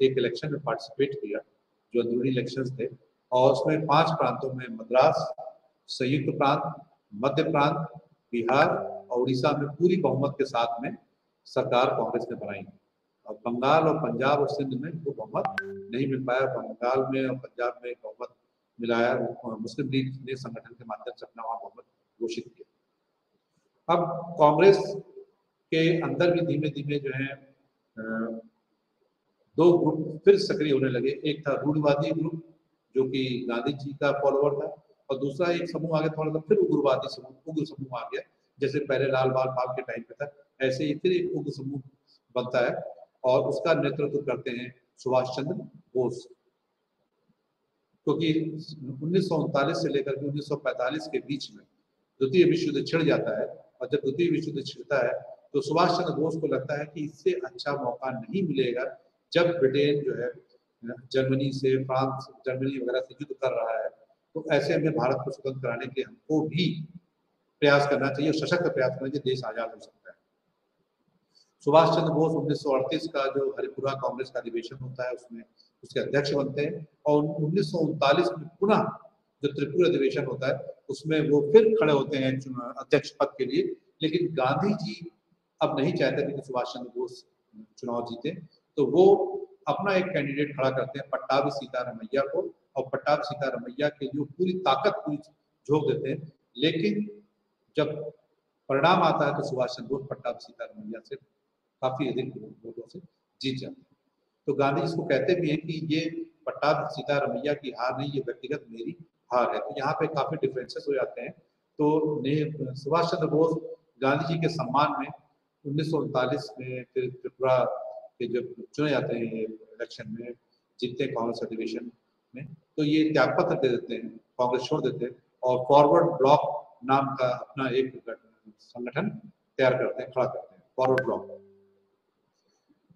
एक इलेक्शन में पार्टिसिपेट किया जो अंदरूनी इलेक्शंस थे, और उसमें 5 प्रांतों में मद्रास, संयुक्त प्रांत, मध्य प्रांत, बिहार और उड़ीसा में पूरी बहुमत के साथ में सरकार कांग्रेस ने बनाई। और बंगाल और पंजाब और सिंध में वो बहुमत नहीं मिल पाया। बंगाल में और पंजाब में बहुमत मिलाया, मुस्लिम लीग ने संगठन के माध्यम से अपना वहां बहुमत घोषित किया। अब कांग्रेस के अंदर भी धीमे धीमे जो है 2 ग्रुप फिर सक्रिय होने लगे। एक था रूढ़िवादी ग्रुप जो कि गांधी जी का फॉलोअर था, और दूसरा एक समूह आ गया थोड़ा सा फिर उग्रवादी समूह, उग्र समूह आ गया। जैसे पहले लाल बाल के टाइम पे था, ऐसे ही फिर एक उग्र समूह बनता है और उसका नेतृत्व करते हैं सुभाष चंद्र बोस। क्योंकि 1939 से लेकर के 1945 के बीच में द्वितीय विश्व युद्ध छिड़ जाता है, और जब द्वितीय विश्व युद्ध छिड़ता है तो सुभाष चंद्र बोस को लगता है कि इससे अच्छा मौका नहीं मिलेगा जब ब्रिटेन जो है जर्मनी से, फ्रांस, जर्मनी वगैरह से युद्ध कर रहा है, तो ऐसे में भारत को स्वतंत्र कराने के लिए हमको भी प्रयास करना चाहिए, सशक्त प्रयास करना चाहिए, देश आजाद हो सकता है। सुभाष चंद्र बोस 1938 का जो हरिपुरा कांग्रेस का अधिवेशन होता है उसमें उसके अध्यक्ष बनते हैं, और 1939 में पुनः जो त्रिपुरा अधिवेशन होता है उसमें वो फिर खड़े होते हैं अध्यक्ष पद के लिए। लेकिन गांधी जी अब नहीं चाहते थे कि सुभाष चंद्र बोस चुनाव जीते, तो वो अपना एक कैंडिडेट खड़ा करते हैं पट्टाभी सीतारामैया को, और पट्टाभी सीतारामैया के लिए पूरी ताकत पूरी झोंक देते हैं। लेकिन जब परिणाम आता है तो सुभाष चंद्र बोस पट्टाभी सीतारामैया से काफी अधिक वोटों से जीत जाते हैं। तो गांधी इसको कहते भी हैं कि ये पट्टाभी सीतारामैया की हार नहीं, ये व्यक्तिगत मेरी हार है। तो यहाँ पे काफी डिफरेंसेस हो जाते हैं। तो सुभाष चंद्र बोस गांधी जी के सम्मान में 1939 में फिर त्रिपुरा के जब चुने जाते हैं इलेक्शन में, जीतते हैं कांग्रेस अधिवेशन में, तो ये त्यागपत्र दे देते हैं, कांग्रेस छोड़ देते हैं और फॉरवर्ड ब्लॉक नाम का अपना एक संगठन तैयार करते हैं, खड़ा करते हैं, फॉरवर्ड ब्लॉक।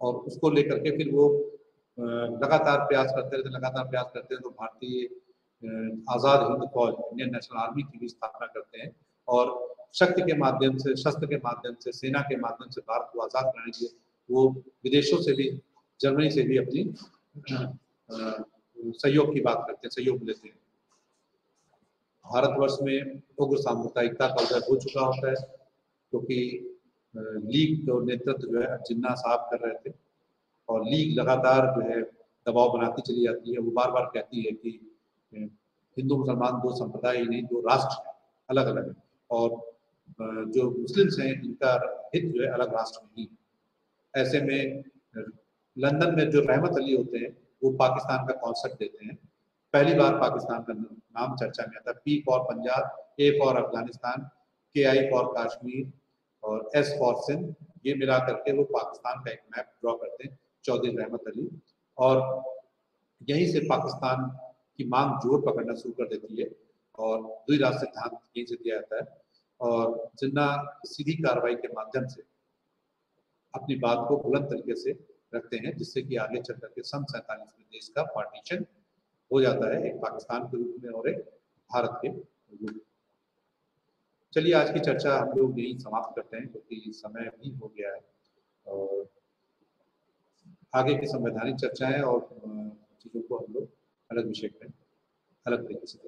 और उसको लेकर के फिर वो लगातार प्रयास करते रहते हैं, तो भारतीय आज़ाद हिंद फौज, इंडियन नेशनल आर्मी की भी स्थापना करते हैं, और शक्ति के माध्यम से, शस्त्र के माध्यम से, सेना के माध्यम से भारत को आज़ाद कराने के लिए वो विदेशों से भी, जर्मनी से भी अपनी सहयोग की बात करते हैं, सहयोग लेते हैं। भारतवर्ष में उग्र साम्प्रदायिकता का उदय हो चुका होता है, क्योंकि लीग का नेतृत्व जो है जिन्ना साहब कर रहे थे, और लीग लगातार जो है दबाव बनाती चली जाती है। वो बार बार कहती है कि हिंदू मुसलमान 2 संप्रदाय ही नहीं, 2 राष्ट्र हैं, अलग अलग है, और जो मुस्लिम्स हैं इनका हित जो है अलग राष्ट्र में ही। ऐसे में लंदन में जो रहमत अली होते हैं वो पाकिस्तान का कॉन्सेप्ट देते हैं। पहली बार पाकिस्तान का नाम चर्चा में आता है। P for Punjab, A for Afghanistan, KI for Kashmir और S फॉर सिंध, ये मिला करके वो पाकिस्तान का एक मैप ड्रॉ करते हैं चौधरी रहमत अली, और यहीं से पाकिस्तान की मांग जोर पकड़ना शुरू कर देती है, और द्विराष्ट्र सिद्धांत यहीं से दिया जाता है, और जिन्ना सीधी कार्रवाई के माध्यम से अपनी बात को बुलंद तरीके से रखते हैं, जिससे कि आगे चल करके सन 47 में देश का पार्टीशन हो जाता है, एक पाकिस्तान के रूप में और एक भारत के रूप में। चलिए आज की चर्चा हम लोग यही समाप्त करते हैं, क्योंकि समय भी हो गया है, और आगे की संवैधानिक चर्चाएं और चीज़ों को हम लोग अलग विषय में अलग तरीके से